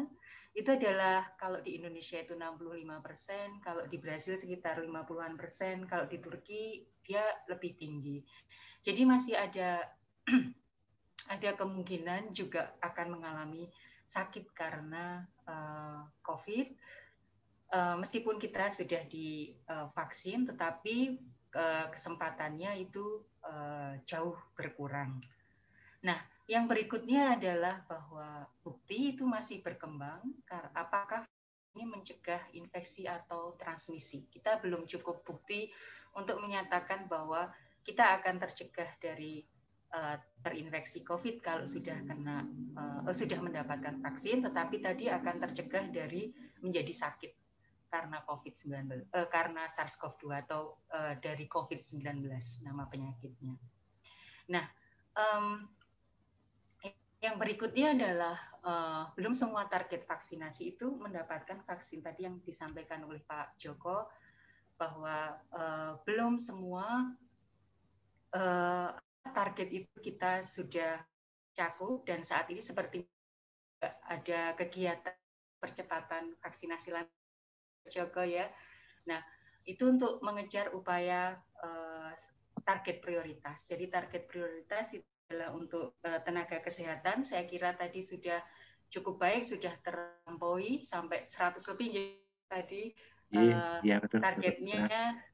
Itu adalah kalau di Indonesia itu 65%, kalau di Brasil sekitar 50-an%, kalau di Turki dia lebih tinggi. Jadi masih ada ada kemungkinan juga akan mengalami sakit karena COVID. Meskipun kita sudah divaksin, tetapi kesempatannya itu jauh berkurang. Nah, yang berikutnya adalah bahwa bukti itu masih berkembang. Apakah ini mencegah infeksi atau transmisi? Kita belum cukup bukti untuk menyatakan bahwa kita akan tercegah dari terinfeksi COVID kalau sudah sudah mendapatkan vaksin, tetapi tadi akan tercegah dari menjadi sakit karena COVID-19, karena SARS-CoV-2 atau dari COVID-19 nama penyakitnya. Nah, yang berikutnya adalah belum semua target vaksinasi itu mendapatkan vaksin. Tadi yang disampaikan oleh Pak Joko bahwa belum semua target itu kita sudah tercakup, dan saat ini seperti ada kegiatan percepatan vaksinasi lansia Joko ya. Nah, itu untuk mengejar upaya target prioritas. Jadi target prioritas itu adalah untuk tenaga kesehatan. Saya kira tadi sudah cukup baik, sudah terlampaui sampai 100 lebih tadi betul, targetnya. betul.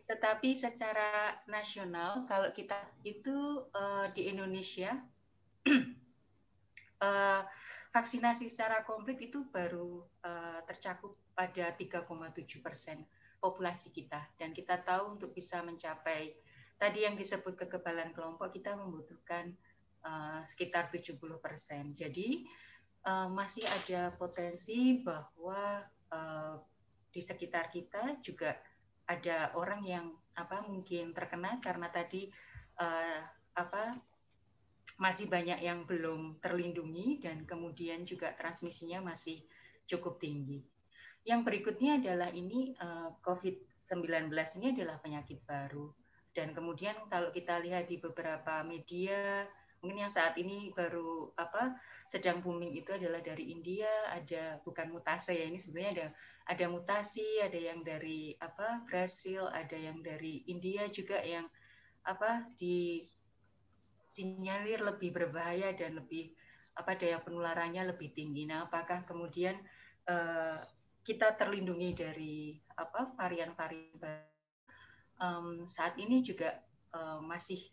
Tetapi secara nasional, kalau kita itu di Indonesia, vaksinasi secara komplit itu baru tercakup pada 3,7% populasi kita. Dan kita tahu untuk bisa mencapai tadi yang disebut kekebalan kelompok, kita membutuhkan sekitar 70%. Jadi masih ada potensi bahwa di sekitar kita juga ada orang yang mungkin terkena karena tadi masih banyak yang belum terlindungi dan kemudian juga transmisinya masih cukup tinggi. Yang berikutnya adalah ini COVID-19 ini adalah penyakit baru. Dan kemudian kalau kita lihat di beberapa media, mungkin yang saat ini baru sedang booming itu adalah dari India, ada bukan mutasi ya, ini sebenarnya ada mutasi, ada yang dari Brasil, ada yang dari India juga yang disinyalir lebih berbahaya dan lebih daya penularannya lebih tinggi. Nah, apakah kemudian kita terlindungi dari varian-varian saat ini juga masih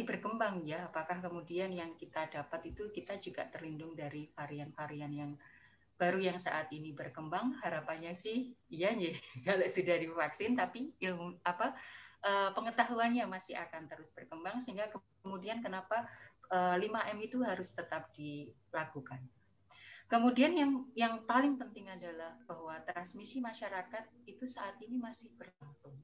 berkembang ya. Apakah kemudian yang kita dapat itu kita juga terlindung dari varian-varian yang baru yang saat ini berkembang? Harapannya sih iya ya, kalau sudah divaksin, tapi ilmu pengetahuannya masih akan terus berkembang, sehingga kemudian kenapa 5M itu harus tetap dilakukan. Kemudian yang paling penting adalah bahwa transmisi masyarakat itu saat ini masih berlangsung.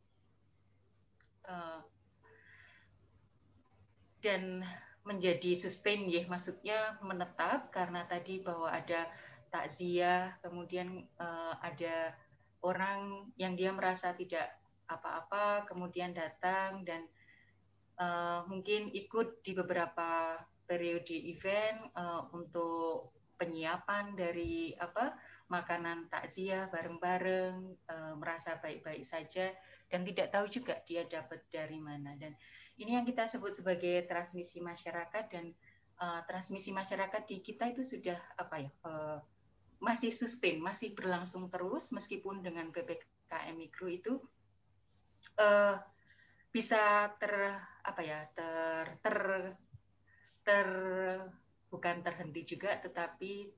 Dan menjadi sustain ya, maksudnya menetap, karena tadi bahwa ada takziah, kemudian ada orang yang dia merasa tidak apa-apa, kemudian datang dan mungkin ikut di beberapa periode event untuk penyiapan dari makanan takziah bareng-bareng, merasa baik-baik saja dan tidak tahu juga dia dapat dari mana. Dan ini yang kita sebut sebagai transmisi masyarakat, dan transmisi masyarakat di kita itu sudah masih sustain, masih berlangsung terus meskipun dengan PPKM mikro itu bisa bukan terhenti juga, tetapi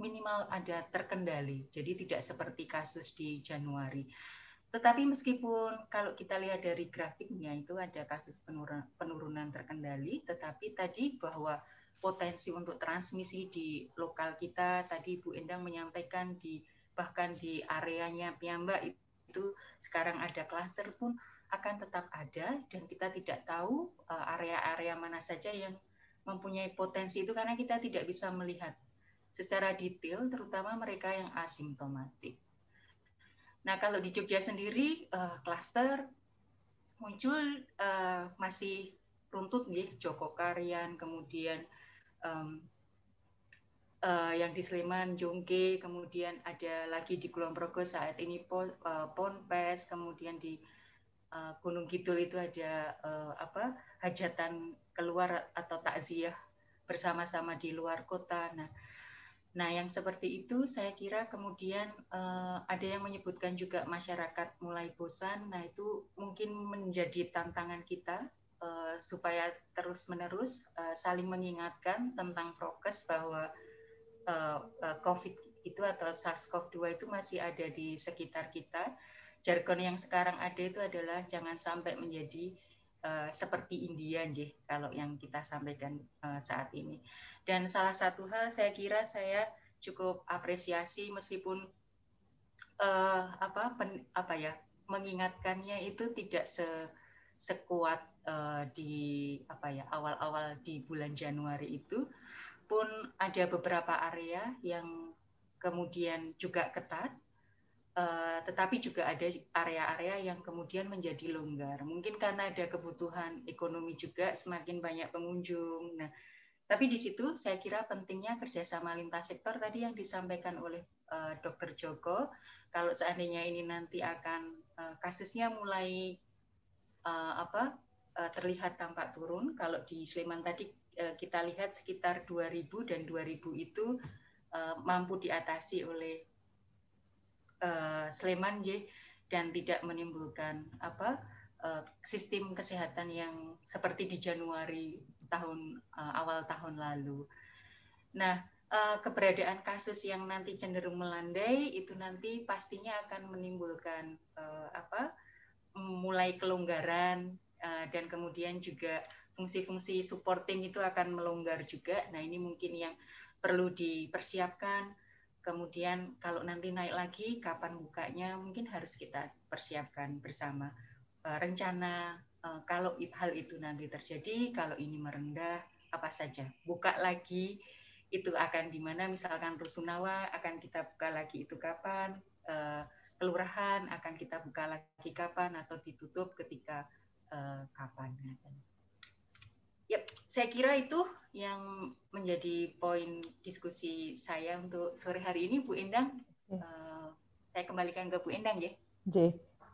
minimal ada terkendali. Jadi tidak seperti kasus di Januari. Tetapi meskipun kalau kita lihat dari grafiknya itu ada kasus penurunan terkendali, tetapi tadi bahwa potensi untuk transmisi di lokal kita, tadi Bu Endang menyampaikan bahkan di areanya piyambak itu sekarang ada klaster pun akan tetap ada, dan kita tidak tahu area-area mana saja yang mempunyai potensi itu karena kita tidak bisa melihat secara detail, terutama mereka yang asimptomatik. Nah, kalau di Jogja sendiri klaster muncul masih runtut nih, Joko Karyan, kemudian yang di Sleman, Jongke, kemudian ada lagi di Kulon Progo saat ini Ponpes, kemudian di Gunung Kidul itu ada hajatan keluar atau takziah bersama-sama di luar kota. Nah, yang seperti itu saya kira kemudian ada yang menyebutkan juga masyarakat mulai bosan. Nah, itu mungkin menjadi tantangan kita supaya terus-menerus saling mengingatkan tentang prokes bahwa COVID itu atau SARS-CoV-2 itu masih ada di sekitar kita. Jargon yang sekarang ada itu adalah jangan sampai menjadi seperti India, kalau yang kita sampaikan saat ini. Dan salah satu hal saya kira saya cukup apresiasi meskipun mengingatkannya itu tidak sekuat di awal-awal di bulan Januari itu, pun ada beberapa area yang kemudian juga ketat. tetapi juga ada area-area yang kemudian menjadi longgar. Mungkin karena ada kebutuhan ekonomi juga, semakin banyak pengunjung. Nah, tapi di situ saya kira pentingnya kerjasama lintas sektor tadi yang disampaikan oleh Dr. Joko. Kalau seandainya ini nanti akan kasusnya mulai terlihat tampak turun. Kalau di Sleman tadi kita lihat sekitar 2.000 dan 2.000 itu mampu diatasi oleh Sleman dan tidak menimbulkan sistem kesehatan yang seperti di Januari awal tahun lalu. Nah, keberadaan kasus yang nanti cenderung melandai itu nanti pastinya akan menimbulkan mulai kelonggaran dan kemudian juga fungsi-fungsi supporting itu akan melonggar juga. Nah, ini mungkin yang perlu dipersiapkan. Kemudian kalau nanti naik lagi, kapan bukanya mungkin harus kita persiapkan bersama. Rencana kalau hal itu nanti terjadi, kalau ini merendah, apa saja. Buka lagi, itu akan di mana, misalkan Rusunawa akan kita buka lagi itu kapan, kelurahan akan kita buka lagi kapan, atau ditutup ketika kapan. Yep, saya kira itu yang menjadi poin diskusi saya untuk sore hari ini, Bu Endang. Saya kembalikan ke Bu Endang, ya.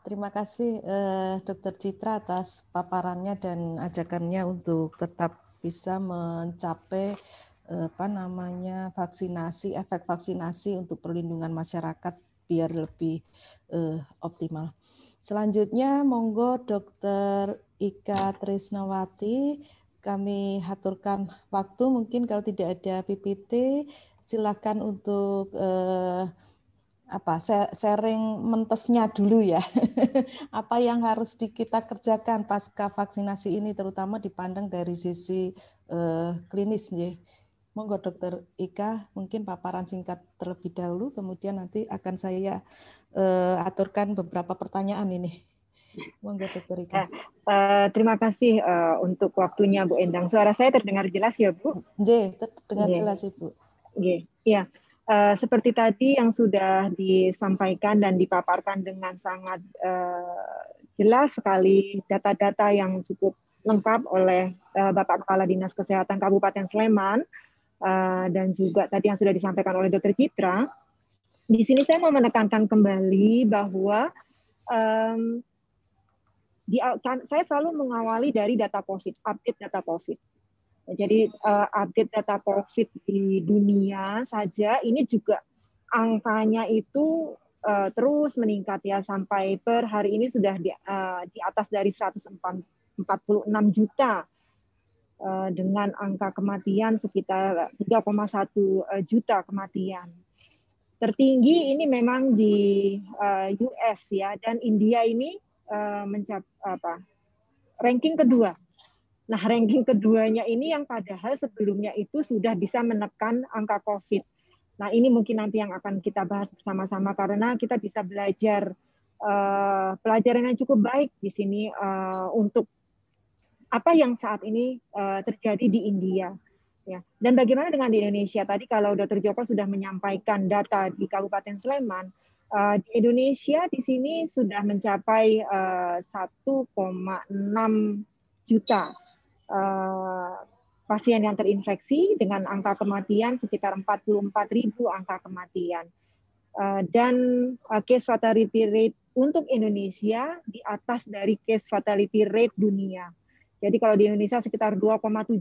Terima kasih Dr. Citra atas paparannya dan ajakannya untuk tetap bisa mencapai vaksinasi, efek vaksinasi untuk perlindungan masyarakat biar lebih optimal. Selanjutnya, monggo Dr. Ika Trisnawati. Kami haturkan waktu, mungkin kalau tidak ada PPT, silakan untuk sharing mentesnya dulu ya. Apa yang harus kita kerjakan pasca vaksinasi ini, terutama dipandang dari sisi klinis. Monggo Dr. Ika, mungkin paparan singkat terlebih dahulu, kemudian nanti akan saya aturkan beberapa pertanyaan ini. Monggo Dr. Ika. Terima kasih untuk waktunya Bu Endang. Suara saya terdengar jelas ya Bu? Terdengar jelas Ibu. Ya, seperti tadi yang sudah disampaikan dan dipaparkan dengan sangat jelas sekali data-data yang cukup lengkap oleh Bapak Kepala Dinas Kesehatan Kabupaten Sleman dan juga tadi yang sudah disampaikan oleh Dr. Citra. Di sini saya mau menekankan kembali bahwa saya selalu mengawali dari data COVID, update data COVID. Jadi update data COVID di dunia saja ini juga angkanya itu terus meningkat ya, sampai per hari ini sudah di atas dari 146 juta dengan angka kematian sekitar 3,1 juta kematian. Tertinggi ini memang di US ya, dan India ini ranking kedua. Nah, ranking keduanya ini yang padahal sebelumnya itu sudah bisa menekan angka COVID. Nah, ini mungkin nanti yang akan kita bahas bersama-sama karena kita bisa belajar pelajaran yang cukup baik di sini untuk apa yang saat ini terjadi di India. Ya. Dan bagaimana dengan di Indonesia? Tadi kalau Dr. Joko sudah menyampaikan data di Kabupaten Sleman, di Indonesia di sini sudah mencapai 1,6 juta pasien yang terinfeksi dengan angka kematian sekitar 44.000 angka kematian. Dan case fatality rate untuk Indonesia di atas dari case fatality rate dunia. Jadi kalau di Indonesia sekitar 2,7%,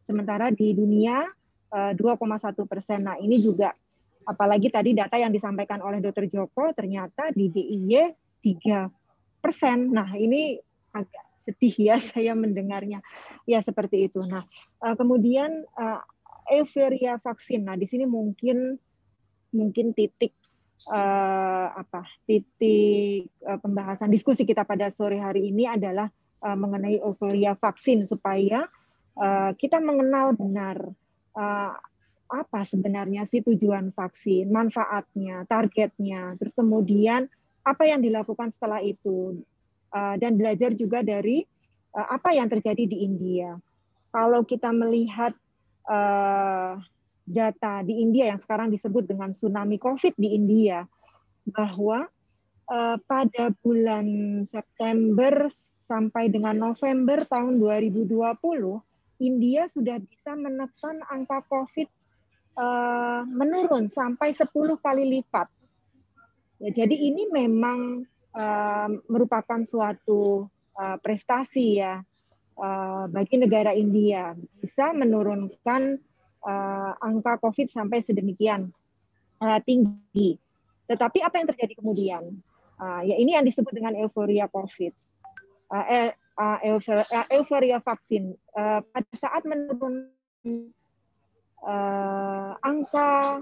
sementara di dunia 2,1%. Nah, ini juga apalagi tadi data yang disampaikan oleh Dr. Joko, ternyata di DIY 3%. Nah, ini agak sedih ya saya mendengarnya. Ya, seperti itu. Nah, kemudian euforia vaksin. Nah, di sini mungkin titik pembahasan diskusi kita pada sore hari ini adalah mengenai euforia vaksin, supaya kita mengenal benar apa sebenarnya sih tujuan vaksin, manfaatnya, targetnya, terus kemudian apa yang dilakukan setelah itu, dan belajar juga dari apa yang terjadi di India. Kalau kita melihat data di India yang sekarang disebut dengan tsunami COVID di India, bahwa pada bulan September sampai dengan November tahun 2020, India sudah bisa menekan angka COVID menurun sampai 10 kali lipat. Ya, jadi ini memang merupakan suatu prestasi ya bagi negara India, bisa menurunkan angka COVID sampai sedemikian tinggi. Tetapi apa yang terjadi kemudian? Ya ini yang disebut dengan euforia COVID, euforia vaksin. Pada saat menurun angka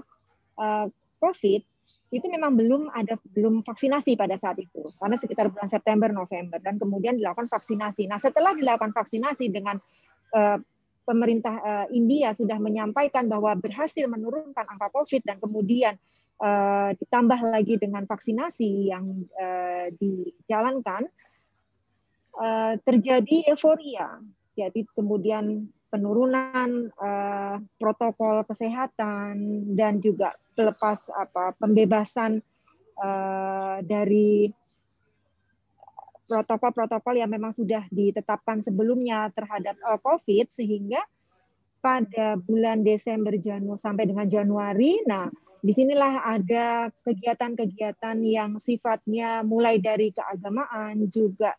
COVID, itu memang belum vaksinasi pada saat itu, karena sekitar bulan September November, dan kemudian dilakukan vaksinasi. Nah, setelah dilakukan vaksinasi dengan pemerintah India sudah menyampaikan bahwa berhasil menurunkan angka COVID, dan kemudian ditambah lagi dengan vaksinasi yang dijalankan, terjadi euforia. Jadi kemudian penurunan protokol kesehatan dan juga pembebasan dari protokol-protokol yang memang sudah ditetapkan sebelumnya terhadap COVID, sehingga pada bulan Desember sampai dengan Januari, nah disinilah ada kegiatan-kegiatan yang sifatnya mulai dari keagamaan, juga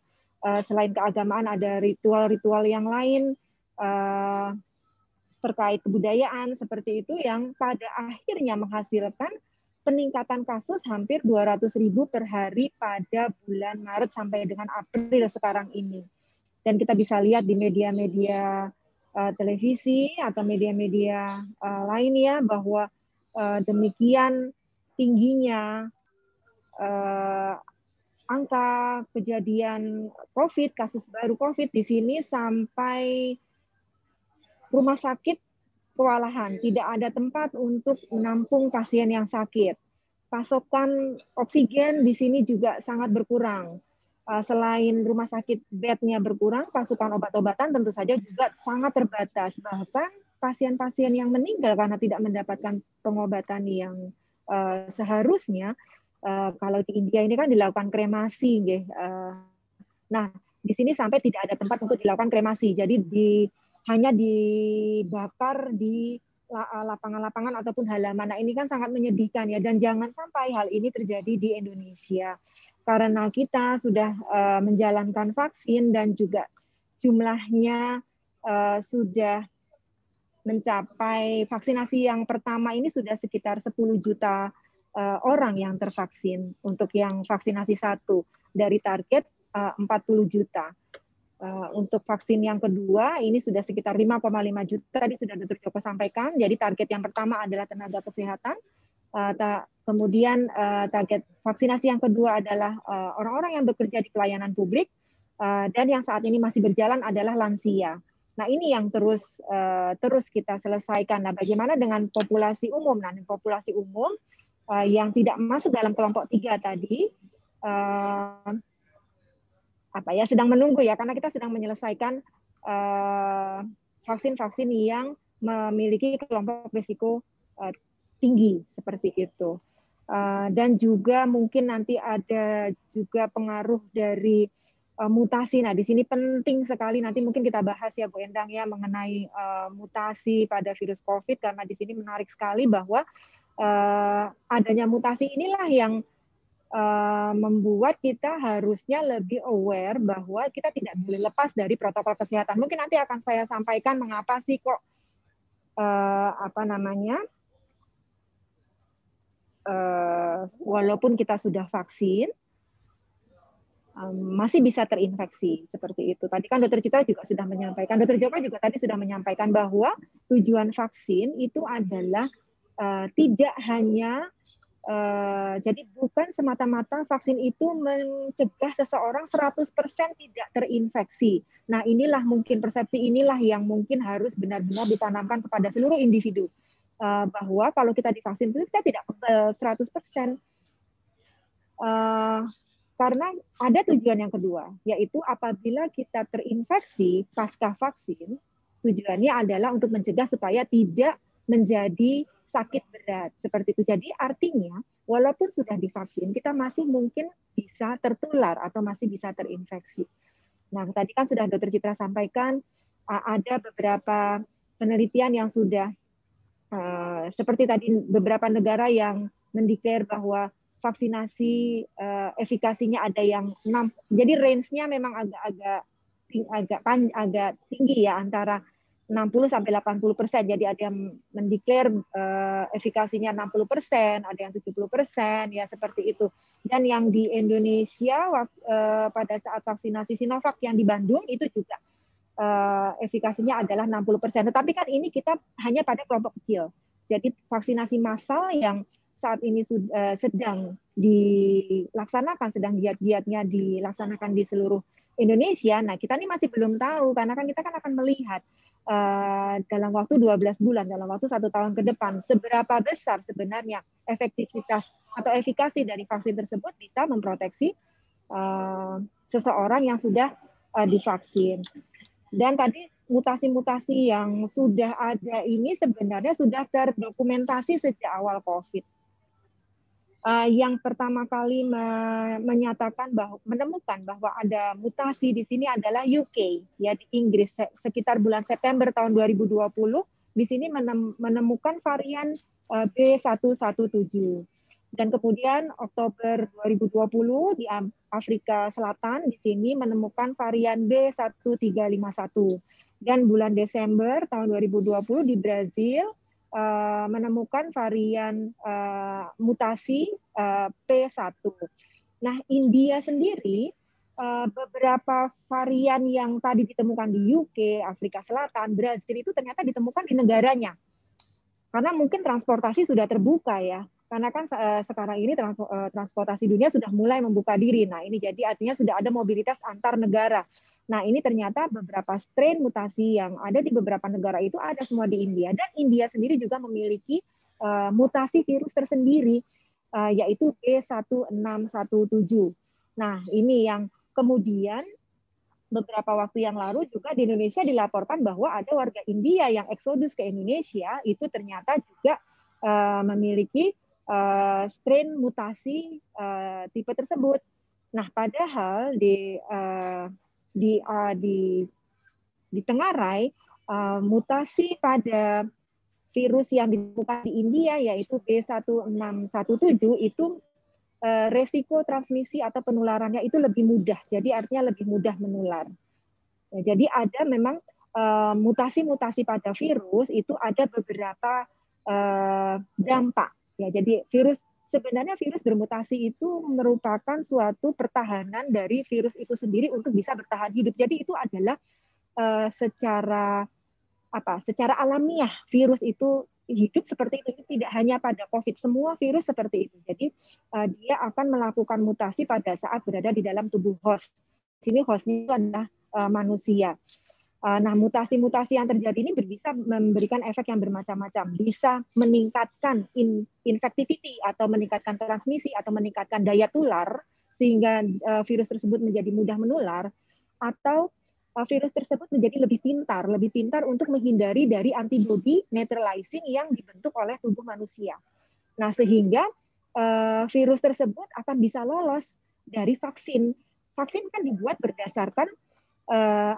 selain keagamaan ada ritual-ritual yang lain terkait kebudayaan seperti itu, yang pada akhirnya menghasilkan peningkatan kasus hampir 200.000 per hari pada bulan Maret sampai dengan April sekarang ini. Dan kita bisa lihat di media-media televisi atau media-media lainnya bahwa demikian tingginya angka kejadian COVID, kasus baru COVID di sini sampai rumah sakit kewalahan, tidak ada tempat untuk menampung pasien yang sakit. Pasokan oksigen di sini juga sangat berkurang. Selain rumah sakit bednya berkurang, pasukan obat-obatan tentu saja juga sangat terbatas. Bahkan pasien-pasien yang meninggal karena tidak mendapatkan pengobatan yang seharusnya, kalau di India ini kan dilakukan kremasi. Nah, di sini sampai tidak ada tempat untuk dilakukan kremasi. Jadi hanya dibakar di lapangan-lapangan ataupun halaman. Nah, ini kan sangat menyedihkan ya, dan jangan sampai hal ini terjadi di Indonesia. Karena kita sudah menjalankan vaksin dan juga jumlahnya sudah mencapai, vaksinasi yang pertama ini sudah sekitar 10 juta orang yang tervaksin untuk yang vaksinasi 1 dari target 40 juta. Untuk vaksin yang kedua ini sudah sekitar 5,5 juta, tadi sudah Dr. Joko sampaikan. Jadi target yang pertama adalah tenaga kesehatan, kemudian target vaksinasi yang kedua adalah orang-orang yang bekerja di pelayanan publik, dan yang saat ini masih berjalan adalah lansia. Nah, ini yang terus kita selesaikan. Nah, bagaimana dengan populasi umum? Nah, populasi umum yang tidak masuk dalam kelompok 3 tadi, sedang menunggu ya, karena kita sedang menyelesaikan vaksin-vaksin yang memiliki kelompok risiko tinggi seperti itu. Dan juga mungkin nanti ada juga pengaruh dari mutasi. Nah, di sini penting sekali, nanti mungkin kita bahas ya Bu Endang ya, mengenai mutasi pada virus COVID, karena di sini menarik sekali bahwa adanya mutasi inilah yang membuat kita harusnya lebih aware bahwa kita tidak boleh lepas dari protokol kesehatan. Mungkin nanti akan saya sampaikan mengapa sih kok walaupun kita sudah vaksin masih bisa terinfeksi seperti itu. Tadi kan Dr. Citra juga sudah menyampaikan, Dr. Joko juga tadi sudah menyampaikan bahwa tujuan vaksin itu adalah tidak hanya jadi bukan semata-mata vaksin itu mencegah seseorang 100% tidak terinfeksi. Nah, inilah mungkin persepsi inilah yang mungkin harus benar-benar ditanamkan kepada seluruh individu, bahwa kalau kita divaksin itu kita tidak 100%. Karena ada tujuan yang kedua, yaitu apabila kita terinfeksi pasca vaksin, tujuannya adalah untuk mencegah supaya tidak menjadi sakit berat seperti itu. Jadi artinya walaupun sudah divaksin, kita masih mungkin bisa tertular atau masih bisa terinfeksi. Nah, tadi kan sudah Dr. Citra sampaikan ada beberapa penelitian yang sudah seperti tadi beberapa negara yang mendeklar bahwa vaksinasi efikasinya ada yang 6. Jadi range-nya memang agak tinggi ya, antara 60 sampai 80%. Jadi ada yang mendeklar efikasinya 60%, ada yang 70%, ya seperti itu. Dan yang di Indonesia pada saat vaksinasi Sinovac yang di Bandung itu juga efikasinya adalah 60%. Tetapi kan ini kita hanya pada kelompok kecil. Jadi vaksinasi massal yang saat ini sedang dilaksanakan, sedang giat-giatnya dilaksanakan di seluruh Indonesia. Nah, kita ini masih belum tahu karena kan kita kan akan melihat dalam waktu 12 bulan, dalam waktu 1 tahun ke depan, seberapa besar sebenarnya efektivitas atau efikasi dari vaksin tersebut bisa memproteksi seseorang yang sudah divaksin. Dan tadi mutasi-mutasi yang sudah ada ini sebenarnya sudah terdokumentasi sejak awal COVID. Yang pertama kali menemukan bahwa ada mutasi di sini adalah UK, ya di Inggris, sekitar bulan September tahun 2020 di sini menemukan varian B117. Dan kemudian Oktober 2020 di Afrika Selatan di sini menemukan varian B1351. Dan bulan Desember tahun 2020 di Brazil menemukan varian mutasi P1. Nah, India sendiri beberapa varian yang tadi ditemukan di UK, Afrika Selatan, Brazil itu ternyata ditemukan di negaranya. Karena mungkin transportasi sudah terbuka ya. Karena kan sekarang ini transportasi dunia sudah mulai membuka diri. Nah, ini jadi artinya sudah ada mobilitas antar negara. Nah, ini ternyata beberapa strain mutasi yang ada di beberapa negara itu ada semua di India. Dan India sendiri juga memiliki mutasi virus tersendiri, yaitu B1617. Nah, ini yang kemudian beberapa waktu yang lalu juga di Indonesia dilaporkan bahwa ada warga India yang eksodus ke Indonesia, itu ternyata juga memiliki strain mutasi tipe tersebut. Nah, padahal di Tenggarai mutasi pada virus yang ditemukan di India yaitu B1617 itu resiko transmisi atau penularannya itu lebih mudah. Jadi artinya lebih mudah menular. Ya, jadi ada memang mutasi-mutasi pada virus itu ada beberapa dampak. Ya, jadi sebenarnya virus bermutasi itu merupakan suatu pertahanan dari virus itu sendiri untuk bisa bertahan hidup. Jadi itu adalah secara alamiah virus itu hidup seperti itu, tidak hanya pada COVID, semua virus seperti itu. Jadi dia akan melakukan mutasi pada saat berada di dalam tubuh host. Di sini hostnya itu adalah manusia. Nah, mutasi-mutasi yang terjadi ini bisa memberikan efek yang bermacam-macam. Bisa meningkatkan infectivity atau meningkatkan transmisi atau meningkatkan daya tular sehingga virus tersebut menjadi mudah menular, atau virus tersebut menjadi lebih pintar untuk menghindari dari antibody neutralizing yang dibentuk oleh tubuh manusia. Nah, sehingga virus tersebut akan bisa lolos dari vaksin. Vaksin kan dibuat berdasarkan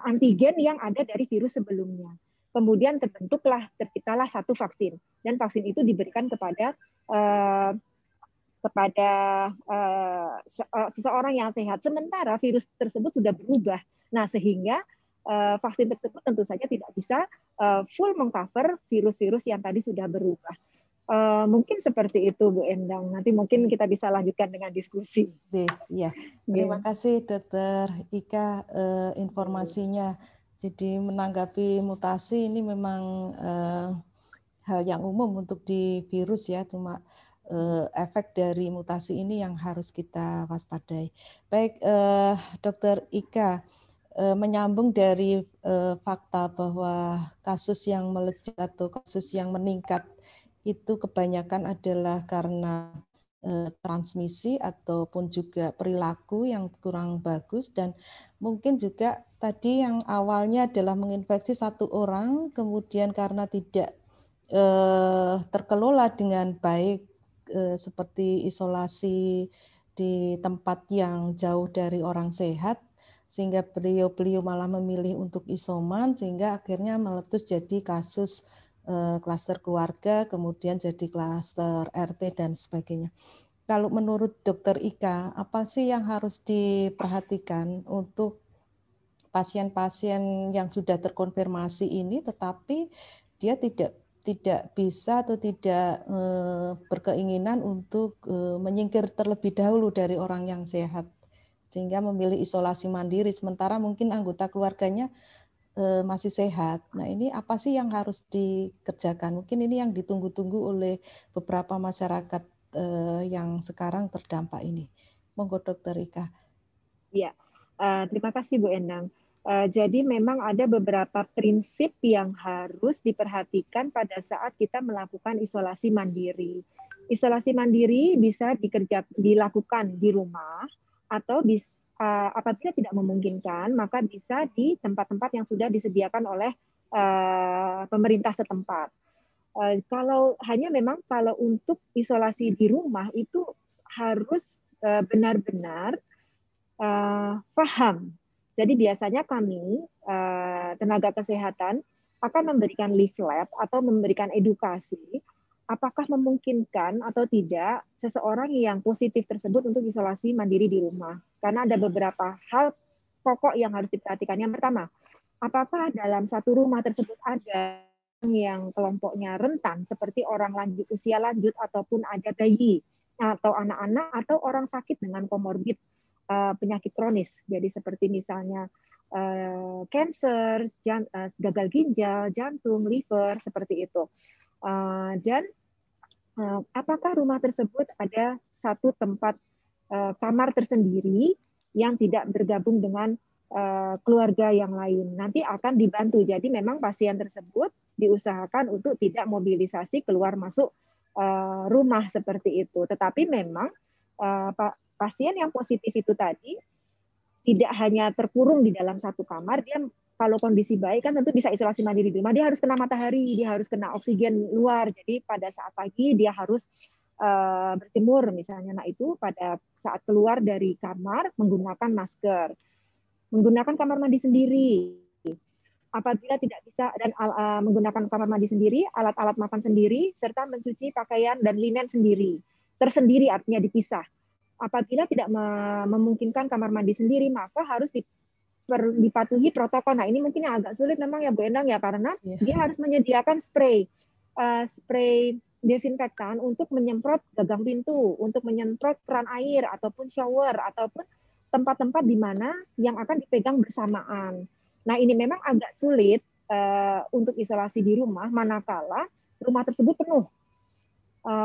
antigen yang ada dari virus sebelumnya. Kemudian terciptalah satu vaksin, dan vaksin itu diberikan kepada seseorang yang sehat. Sementara virus tersebut sudah berubah. Nah, sehingga vaksin tersebut tentu saja tidak bisa full mengcover virus-virus yang tadi sudah berubah. Mungkin seperti itu, Bu Endang. Nanti mungkin kita bisa lanjutkan dengan diskusi. Ya, terima kasih Dr. Ika informasinya. Jadi menanggapi mutasi ini memang hal yang umum untuk di virus ya, cuma efek dari mutasi ini yang harus kita waspadai. Baik, Dr. Ika, menyambung dari fakta bahwa kasus yang melejit atau kasus yang meningkat itu kebanyakan adalah karena transmisi ataupun juga perilaku yang kurang bagus, dan mungkin juga tadi yang awalnya adalah menginfeksi satu orang, kemudian karena tidak terkelola dengan baik, seperti isolasi di tempat yang jauh dari orang sehat, sehingga beliau malah memilih untuk isoman, sehingga akhirnya meletus jadi kasus klaster keluarga, kemudian jadi klaster RT dan sebagainya. Kalau menurut Dokter Ika, apa sih yang harus diperhatikan untuk pasien-pasien yang sudah terkonfirmasi ini, tetapi dia tidak bisa atau tidak berkeinginan untuk menyingkir terlebih dahulu dari orang yang sehat, sehingga memilih isolasi mandiri, sementara mungkin anggota keluarganya masih sehat. Nah, ini apa sih yang harus dikerjakan? Mungkin ini yang ditunggu-tunggu oleh beberapa masyarakat yang sekarang terdampak ini. Monggo Dokter Ika. Ya, terima kasih Bu Endang. Jadi memang ada beberapa prinsip yang harus diperhatikan pada saat kita melakukan isolasi mandiri. Isolasi mandiri bisa dilakukan di rumah atau apabila tidak memungkinkan, maka bisa di tempat-tempat yang sudah disediakan oleh pemerintah setempat. Kalau untuk isolasi di rumah itu harus benar-benar paham. Jadi biasanya kami tenaga kesehatan akan memberikan leaflet atau memberikan edukasi apakah memungkinkan atau tidak seseorang yang positif tersebut untuk isolasi mandiri di rumah. Karena ada beberapa hal pokok yang harus diperhatikan. Yang pertama, apakah dalam satu rumah tersebut ada yang kelompoknya rentan seperti orang lanjut usia lanjut ataupun ada bayi atau anak-anak atau orang sakit dengan komorbid penyakit kronis. Jadi seperti misalnya kanker, gagal ginjal, jantung, liver, seperti itu. Dan apakah rumah tersebut ada satu tempat kamar tersendiri yang tidak bergabung dengan keluarga yang lain. Nanti akan dibantu. Jadi memang pasien tersebut diusahakan untuk tidak mobilisasi keluar masuk rumah seperti itu. Tetapi memang pasien yang positif itu tadi tidak hanya terkurung di dalam satu kamar, dia kalau kondisi baik kan tentu bisa isolasi mandiri di rumah, dia harus kena matahari, dia harus kena oksigen luar, jadi pada saat pagi dia harus berjemur misalnya. Nah itu pada saat keluar dari kamar menggunakan masker, menggunakan kamar mandi sendiri. Apabila tidak bisa dan menggunakan kamar mandi sendiri, alat-alat makan sendiri, serta mencuci pakaian dan linen sendiri. Tersendiri artinya dipisah. Apabila tidak memungkinkan kamar mandi sendiri, maka harus dipatuhi protokol. Nah, ini mungkin yang agak sulit memang ya Bu Endang ya, karena dia harus menyediakan spray desinfektan untuk menyemprot gagang pintu, untuk menyemprot keran air ataupun shower ataupun tempat-tempat di mana yang akan dipegang bersamaan. Nah, ini memang agak sulit untuk isolasi di rumah manakala rumah tersebut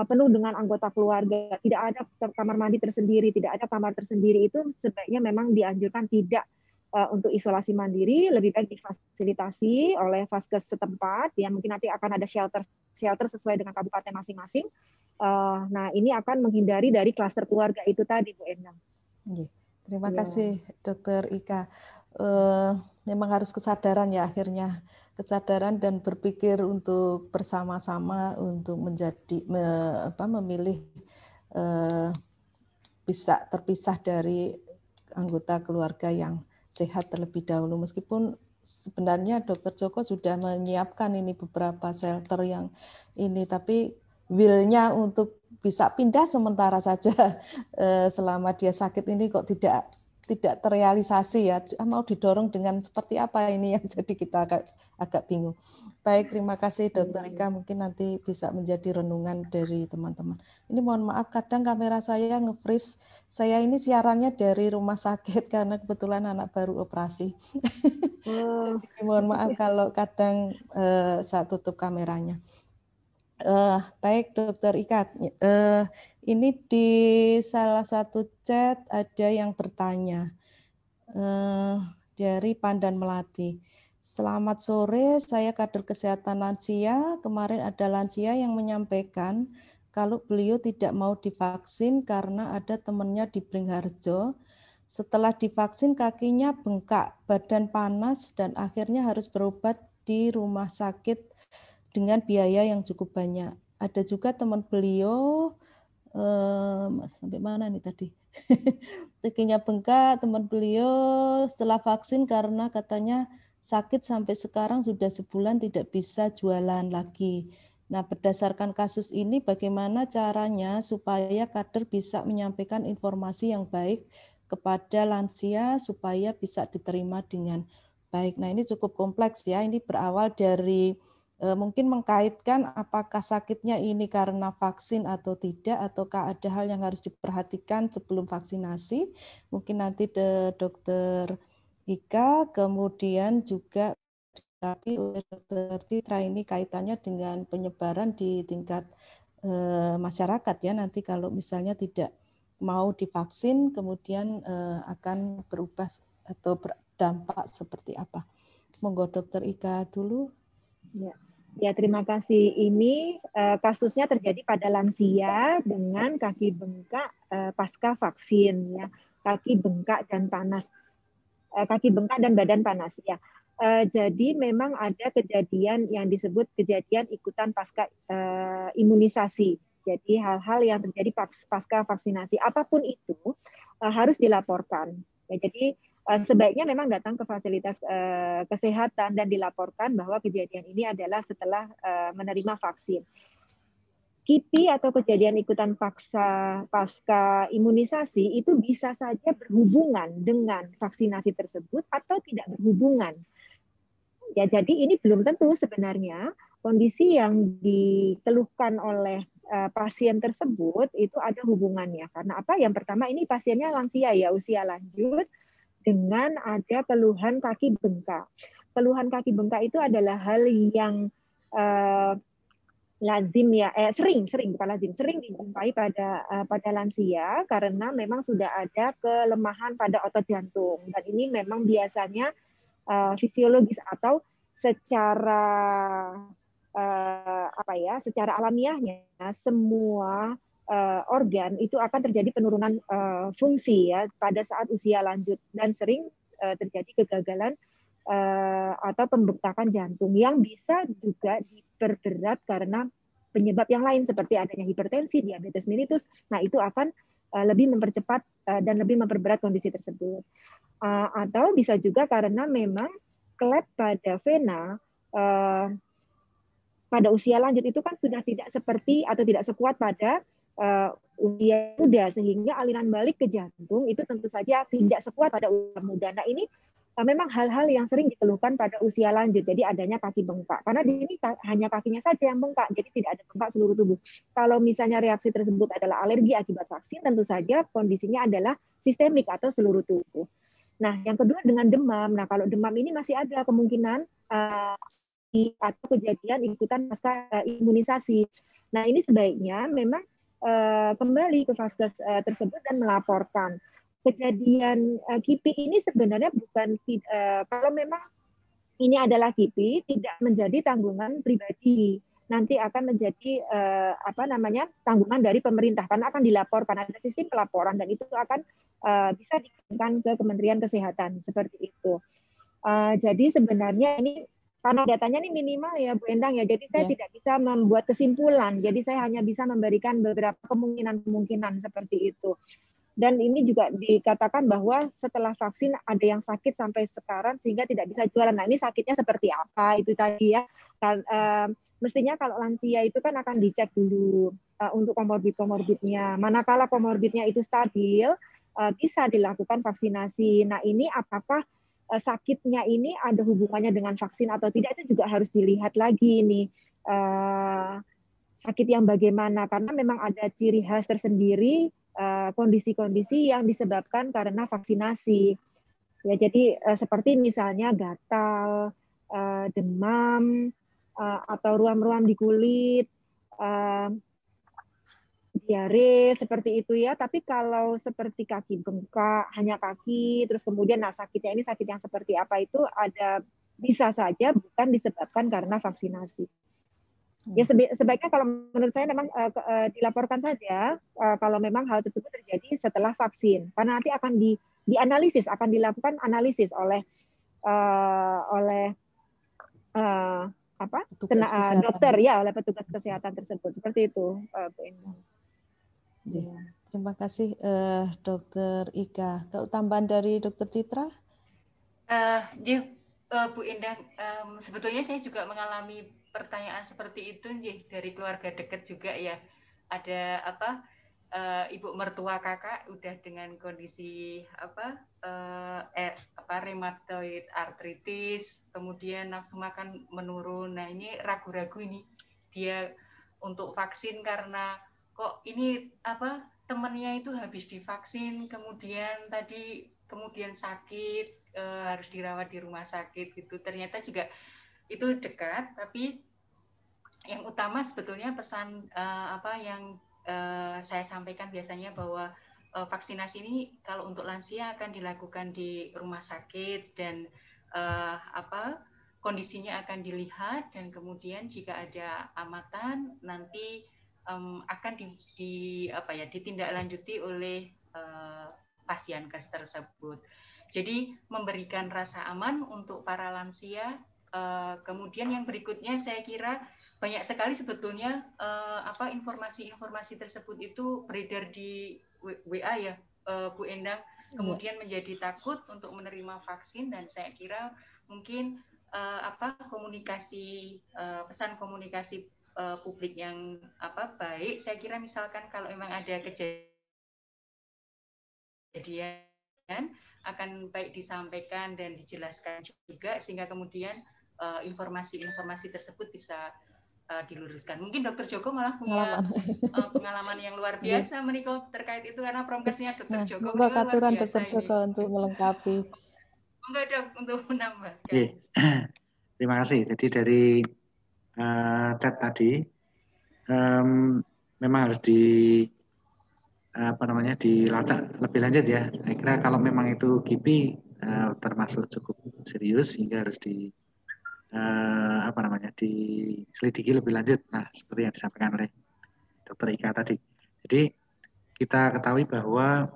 penuh dengan anggota keluarga, tidak ada kamar mandi tersendiri, tidak ada kamar tersendiri, itu sebaiknya memang dianjurkan tidak untuk isolasi mandiri, lebih baik difasilitasi oleh vaskes setempat, ya mungkin nanti akan ada shelter sesuai dengan kabupaten masing-masing. Nah ini akan menghindari dari klaster keluarga itu tadi Bu Endang. Terima kasih Dokter Ika. Memang harus kesadaran ya akhirnya, kesadaran dan berpikir untuk bersama-sama untuk memilih bisa terpisah dari anggota keluarga yang sehat terlebih dahulu. Meskipun sebenarnya Dokter Joko sudah menyiapkan ini beberapa shelter yang ini, tapi will-nya untuk bisa pindah sementara saja selama dia sakit ini kok tidak terrealisasi ya, mau didorong dengan seperti apa ini yang jadi kita agak bingung. Baik, terima kasih Dokter Ika, mungkin nanti bisa menjadi renungan dari teman-teman. Ini mohon maaf kadang kamera saya nge-freeze, saya ini siarannya dari rumah sakit karena kebetulan anak baru operasi. Jadi, mohon maaf kalau kadang saya tutup kameranya. Baik Dokter Ika, ini di salah satu chat ada yang bertanya dari Pandan Melati. Selamat sore, saya kader kesehatan lansia. Kemarin ada lansia yang menyampaikan kalau beliau tidak mau divaksin karena ada temannya di Beringharjo. Setelah divaksin kakinya bengkak, badan panas, dan akhirnya harus berobat di rumah sakit dengan biaya yang cukup banyak. Ada juga teman beliau, sampai mana nih tadi? Kakinya bengkak, teman beliau setelah vaksin karena katanya sakit sampai sekarang sudah sebulan tidak bisa jualan lagi. Nah, berdasarkan kasus ini bagaimana caranya supaya kader bisa menyampaikan informasi yang baik kepada lansia supaya bisa diterima dengan baik. Nah, ini cukup kompleks ya. Ini berawal dari mungkin mengkaitkan apakah sakitnya ini karena vaksin atau tidak, ataukah ada hal yang harus diperhatikan sebelum vaksinasi. Mungkin nanti Dokter Ika, kemudian juga tapi oleh Dokter Citra ini kaitannya dengan penyebaran di tingkat masyarakat ya. Nanti kalau misalnya tidak mau divaksin, kemudian akan berubah atau berdampak seperti apa. Monggo Dokter Ika dulu. Ya, terima kasih. Ini kasusnya terjadi pada lansia dengan kaki bengkak pasca vaksin, ya, kaki bengkak dan panas, kaki bengkak dan badan panas, ya. Jadi memang ada kejadian yang disebut kejadian ikutan pasca imunisasi. Jadi hal-hal yang terjadi pasca vaksinasi, apapun itu harus dilaporkan. Ya, jadi sebaiknya memang datang ke fasilitas kesehatan dan dilaporkan bahwa kejadian ini adalah setelah menerima vaksin. KIPI atau kejadian ikutan pasca imunisasi itu bisa saja berhubungan dengan vaksinasi tersebut atau tidak berhubungan. Ya, jadi ini belum tentu sebenarnya kondisi yang dikeluhkan oleh pasien tersebut itu ada hubungannya. Karena apa? Yang pertama, ini pasiennya lansia ya, usia lanjut, dengan ada keluhan kaki bengkak. Keluhan kaki bengkak itu adalah hal yang lazim ya, sering dijumpai pada lansia karena memang sudah ada kelemahan pada otot jantung, dan ini memang biasanya fisiologis atau secara secara alamiahnya semua organ itu akan terjadi penurunan fungsi ya pada saat usia lanjut, dan sering terjadi kegagalan atau pembengkakan jantung yang bisa juga diperberat karena penyebab yang lain seperti adanya hipertensi, diabetes mellitus. Nah, itu akan lebih mempercepat dan lebih memperberat kondisi tersebut. Atau bisa juga karena memang klep pada vena pada usia lanjut itu kan sudah tidak seperti atau tidak sekuat pada usia muda, sehingga aliran balik ke jantung itu tentu saja tidak sekuat pada usia muda. Nah, ini memang hal-hal yang sering dikeluhkan pada usia lanjut. Jadi adanya kaki bengkak. Karena di sini hanya kakinya saja yang bengkak, jadi tidak ada bengkak seluruh tubuh. Kalau misalnya reaksi tersebut adalah alergi akibat vaksin, tentu saja kondisinya adalah sistemik atau seluruh tubuh. Nah, yang kedua dengan demam. Nah, kalau demam ini masih ada kemungkinan atau kejadian ikutan pasca imunisasi. Nah, ini sebaiknya memang kembali ke vaskes tersebut dan melaporkan. Kejadian KIPI ini sebenarnya bukan kalau memang ini adalah KIPI tidak menjadi tanggungan pribadi, nanti akan menjadi tanggungan dari pemerintah karena akan dilaporkan, ada sistem pelaporan dan itu akan bisa dikirimkan ke Kementerian Kesehatan seperti itu. Jadi sebenarnya ini karena datanya ini minimal ya Bu Endang ya, jadi saya tidak bisa membuat kesimpulan, jadi saya hanya bisa memberikan beberapa kemungkinan seperti itu. Dan ini juga dikatakan bahwa setelah vaksin ada yang sakit sampai sekarang sehingga tidak bisa jualan. Nah, ini sakitnya seperti apa itu tadi ya. Mestinya kalau lansia itu kan akan dicek dulu untuk komorbid-komorbidnya. Manakala komorbidnya itu stabil, bisa dilakukan vaksinasi. Nah, ini apakah sakitnya ini ada hubungannya dengan vaksin atau tidak, itu juga harus dilihat lagi nih sakit yang bagaimana, karena memang ada ciri khas tersendiri kondisi-kondisi yang disebabkan karena vaksinasi. Ya, jadi seperti misalnya gatal, demam, atau ruam-ruam di kulit, diare seperti itu ya. Tapi kalau seperti kaki bengkak, hanya kaki, terus kemudian sakitnya ini sakit yang seperti apa, itu ada bisa saja bukan disebabkan karena vaksinasi. Ya, sebaiknya kalau menurut saya memang dilaporkan saja kalau memang hal tersebut terjadi setelah vaksin, karena nanti akan dianalisis, akan dilakukan analisis oleh petugas kesehatan. dokter ya, oleh petugas kesehatan tersebut. Seperti itu, Bu Endang. Terima kasih Dokter Ika. Kalau tambahan dari Dokter Citra? Bu Endang, sebetulnya saya juga mengalami pertanyaan seperti itu dari keluarga dekat juga ya. Ada ibu mertua kakak udah dengan kondisi rheumatoid arthritis, kemudian nafsu makan menurun. Nah, ini ragu-ragu ini dia untuk vaksin karena kok ini temannya itu habis divaksin, kemudian sakit, harus dirawat di rumah sakit gitu. Ternyata juga itu dekat, tapi yang utama sebetulnya pesan yang saya sampaikan biasanya bahwa vaksinasi ini kalau untuk lansia akan dilakukan di rumah sakit dan kondisinya akan dilihat, dan kemudian jika ada amatan nanti akan ditindaklanjuti oleh pasienkes tersebut. Jadi memberikan rasa aman untuk para lansia. Kemudian yang berikutnya saya kira banyak sekali sebetulnya informasi-informasi tersebut itu beredar di WA ya, Bu Endang. Kemudian menjadi takut untuk menerima vaksin, dan saya kira mungkin pesan komunikasi publik yang baik. Saya kira misalkan kalau memang ada kejadian akan baik disampaikan dan dijelaskan juga, sehingga kemudian informasi-informasi tersebut bisa diluruskan. Mungkin Dokter Joko malah punya pengalaman yang luar biasa menikah terkait itu, karena promkesnya Dokter Joko luar biasa Dokter Joko untuk melengkapi. Enggak, Dok, untuk menambahkan. Terima kasih. Jadi dari chat tadi memang harus dilacak lebih lanjut ya. Saya kira kalau memang itu KIPI termasuk cukup serius sehingga harus diselidiki lebih lanjut. Nah, seperti yang disampaikan oleh Dr. Ika tadi. Jadi kita ketahui bahwa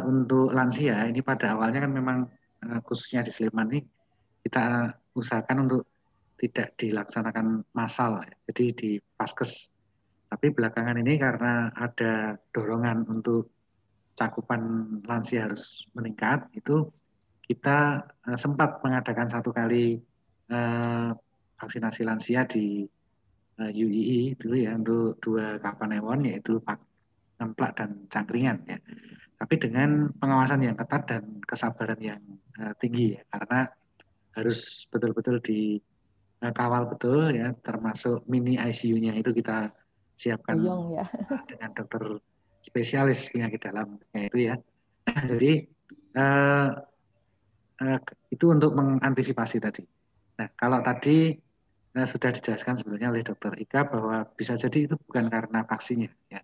untuk lansia ini pada awalnya kan memang khususnya di Sleman ini kita usahakan untuk tidak dilaksanakan massal, jadi di Paskes. Tapi belakangan ini karena ada dorongan untuk cakupan lansia harus meningkat, itu kita sempat mengadakan satu kali vaksinasi lansia di UII dulu ya, untuk 2 kapanewon, yaitu Ngemplak dan Cangkringan ya. Tapi dengan pengawasan yang ketat dan kesabaran yang tinggi ya, karena harus betul-betul dikawal betul ya, termasuk mini ICU-nya itu kita siapkan dengan dokter spesialis penyakit dalam itu ya. Jadi itu untuk mengantisipasi tadi. Nah, kalau tadi sudah dijelaskan sebenarnya oleh Dokter Ika bahwa bisa jadi itu bukan karena vaksinnya ya.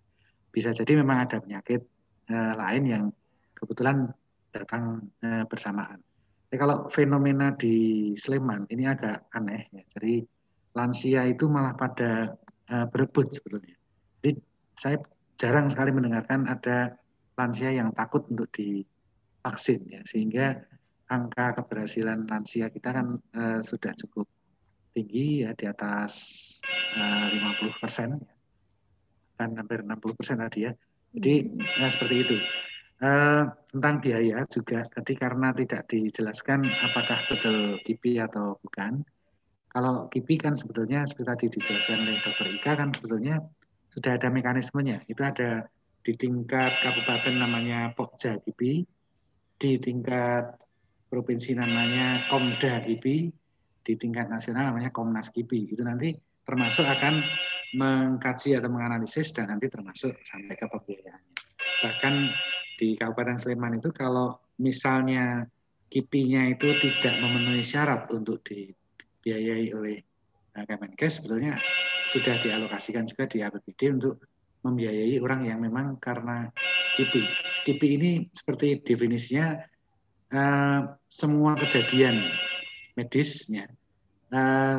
Bisa jadi memang ada penyakit lain yang kebetulan datang bersamaan. Jadi kalau fenomena di Sleman ini agak aneh ya. Jadi lansia itu malah pada berebut sebetulnya. Jadi saya jarang sekali mendengarkan ada lansia yang takut untuk divaksin ya, sehingga angka keberhasilan lansia kita kan sudah cukup tinggi ya, di atas 50%, kan hampir 60% tadi ya. Jadi seperti itu. Tentang biaya juga, tadi karena tidak dijelaskan apakah betul KIPI atau bukan. Kalau KIPI kan sebetulnya seperti tadi dijelaskan oleh Dr. Ika, kan sebetulnya sudah ada mekanismenya. Itu ada di tingkat kabupaten namanya Pokja KIPI, di tingkat provinsi namanya Komda KIPI, di tingkat nasional namanya Komnas KIPI. Itu nanti termasuk akan mengkaji atau menganalisis dan nanti termasuk sampai ke pembiayaannya. Bahkan di Kabupaten Sleman itu kalau misalnya KIPI-nya itu tidak memenuhi syarat untuk dibiayai oleh Kemenkes, sebetulnya sudah dialokasikan juga di APBD untuk membiayai orang yang memang karena KIPI. KIPI ini seperti definisinya semua kejadian medisnya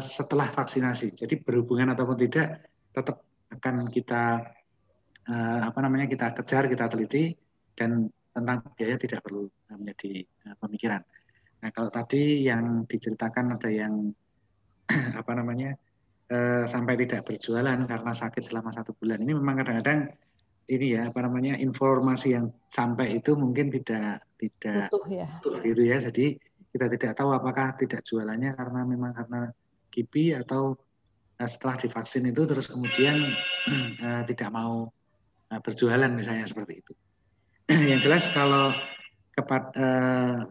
setelah vaksinasi. Jadi berhubungan ataupun tidak tetap akan kita kita kejar, kita teliti, dan tentang biaya tidak perlu menjadi pemikiran. Nah, kalau tadi yang diceritakan ada yang apa namanya sampai tidak berjualan karena sakit selama 1 bulan. Ini memang kadang-kadang ini ya apa namanya informasi yang sampai itu mungkin tidak Utuh ya. gitu ya. Jadi kita tidak tahu apakah tidak jualannya karena memang karena KIPI atau setelah divaksin itu terus kemudian tidak mau berjualan misalnya seperti itu. Yang jelas kalau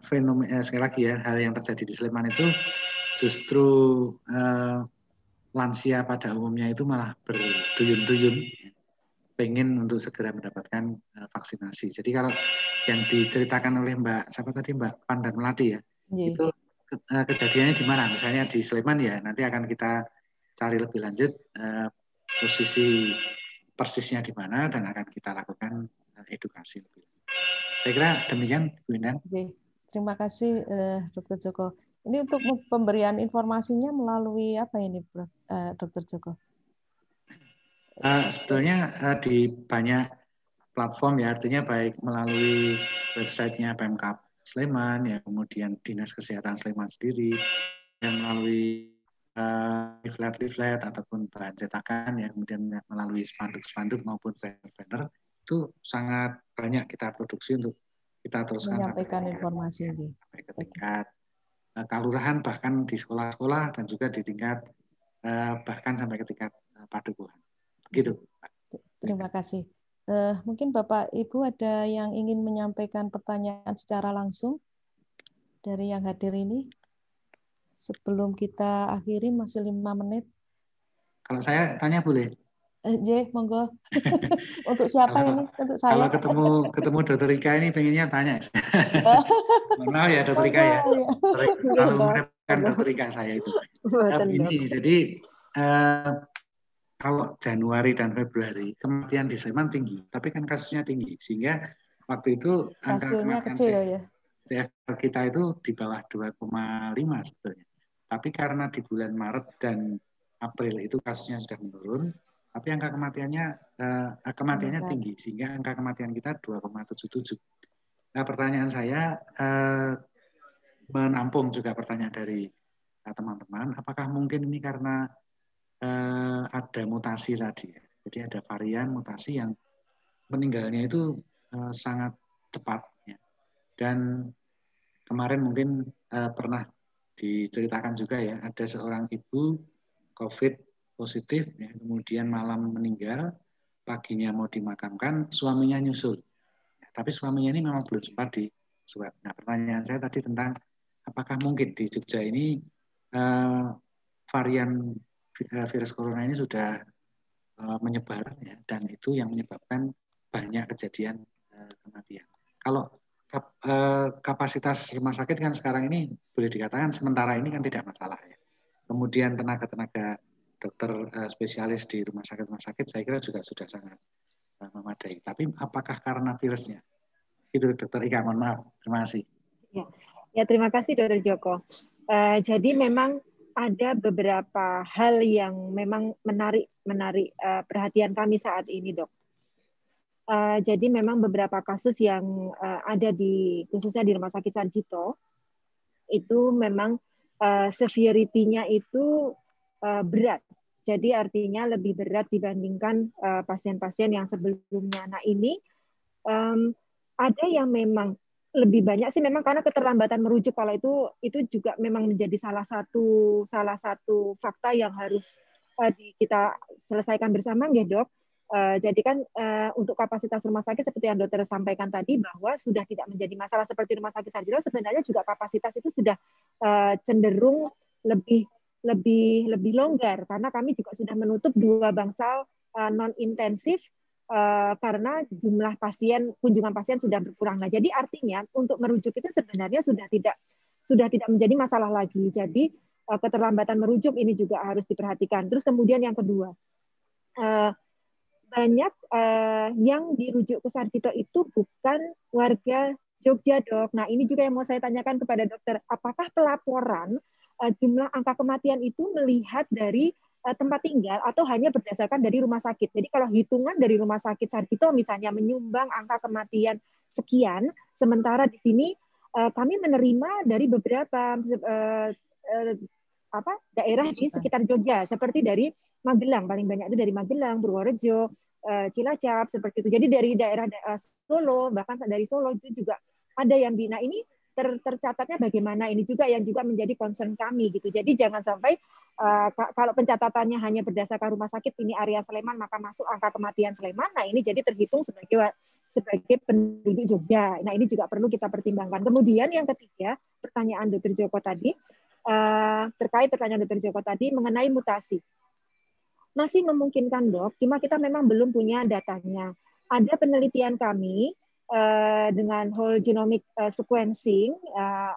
fenomena sekali lagi ya hal yang terjadi di Sleman itu justru lansia pada umumnya itu malah berduyun-duyun pengen untuk segera mendapatkan vaksinasi. Jadi kalau yang diceritakan oleh Mbak siapa tadi Mbak Pandan Melati ya, itu kejadiannya di mana? Misalnya di Sleman ya, nanti akan kita cari lebih lanjut posisi persisnya di mana dan akan kita lakukan edukasi lebih. Saya kira demikian, Bu Indan. Oke. Terima kasih Dr. Joko. Ini untuk pemberian informasinya melalui apa ini, Dr. Joko? Sebetulnya di banyak platform ya, artinya baik melalui websitenya Pemkab Sleman, ya kemudian Dinas Kesehatan Sleman sendiri, yang melalui leaflet ataupun bahan cetakan, ya kemudian melalui spanduk-spanduk maupun banner-banner, itu sangat banyak kita produksi untuk kita teruskan menyampaikan informasi sampai ke tingkat kelurahan, bahkan di sekolah-sekolah dan juga di tingkat bahkan sampai ke tingkat padukuhan. Gitu. Terima kasih. Mungkin Bapak Ibu ada yang ingin menyampaikan pertanyaan secara langsung dari yang hadir ini? Sebelum kita akhiri masih 5 menit. Kalau saya tanya boleh? Monggo. Untuk siapa ini? Untuk saya. Kalau ketemu Dr. Ika ini pengennya tanya. Mohon maaf ya Dr. Ika ya. Terlalu merepotkan Dr. Ika saya itu. Ini jadi kalau Januari dan Februari kematian di Sleman tinggi, tapi kan kasusnya tinggi sehingga waktu itu angka kematian CFR kita itu di bawah 2,5 sebetulnya. Tapi karena di bulan Maret dan April itu kasusnya sudah menurun, tapi angka kematiannya tinggi sehingga angka kematian kita 2,77. Nah, pertanyaan saya menampung juga pertanyaan dari teman-teman, apakah mungkin ini karena ada mutasi tadi, jadi ada varian mutasi yang meninggalnya itu sangat cepat, ya. Dan kemarin mungkin pernah diceritakan juga ya, ada seorang ibu COVID positif, ya, kemudian malam meninggal, paginya mau dimakamkan, suaminya nyusul, ya, tapi suaminya ini memang belum sempat di swab. Nah, pertanyaan saya tadi tentang apakah mungkin di Jogja ini varian virus corona ini sudah menyebar, ya, dan itu yang menyebabkan banyak kejadian kematian. Kalau kapasitas rumah sakit kan sekarang ini boleh dikatakan sementara ini kan tidak masalah, ya. Kemudian tenaga-tenaga dokter spesialis di rumah sakit saya kira juga sudah sangat memadai. Tapi apakah karena virusnya? Itu Dr. Ika, mohon maaf. Terima kasih. Ya terima kasih Dr. Joko. Jadi memang ada beberapa hal yang memang menarik perhatian kami saat ini, Dok. Jadi memang beberapa kasus yang ada khususnya di Rumah Sakit Sarjito itu memang severity-nya itu berat. Jadi artinya lebih berat dibandingkan pasien-pasien yang sebelumnya. Nah ini ada yang memang lebih banyak sih memang karena keterlambatan merujuk. Kalau itu juga memang menjadi salah satu fakta yang harus kita selesaikan bersama, ya Dok. Jadi kan untuk kapasitas rumah sakit seperti yang dokter sampaikan tadi bahwa sudah tidak menjadi masalah seperti Rumah Sakit Sarjito, sebenarnya juga kapasitas itu sudah cenderung lebih longgar karena kami juga sudah menutup 2 bangsal non intensif karena jumlah kunjungan pasien sudah berkurang. Nah, jadi artinya untuk merujuk itu sebenarnya sudah tidak menjadi masalah lagi. Jadi keterlambatan merujuk ini juga harus diperhatikan. Terus kemudian yang kedua, banyak yang dirujuk ke Sarjito itu bukan warga Jogja, Dok. Nah, ini juga yang mau saya tanyakan kepada dokter. Apakah pelaporan jumlah angka kematian itu melihat dari tempat tinggal atau hanya berdasarkan dari rumah sakit? Jadi kalau hitungan dari Rumah Sakit Sarjito misalnya menyumbang angka kematian sekian, sementara di sini kami menerima dari beberapa daerah di sekitar Jogja, seperti dari Magelang, paling banyak itu dari Magelang, Purworejo, Cilacap, seperti itu. Jadi dari daerah Solo, bahkan dari Solo itu juga ada yang di. Nah ini tercatatnya bagaimana, ini juga yang juga menjadi concern kami gitu. Jadi jangan sampai kalau pencatatannya hanya berdasarkan rumah sakit ini area Sleman maka masuk angka kematian Sleman. Nah ini jadi terhitung sebagai penduduk Jogja. Nah ini juga perlu kita pertimbangkan. Kemudian yang ketiga, pertanyaan Dr. Joko tadi terkait pertanyaan Dr. Joko tadi mengenai mutasi. Masih memungkinkan dok, cuma kita memang belum punya datanya. Ada penelitian kami dengan whole genomic sequencing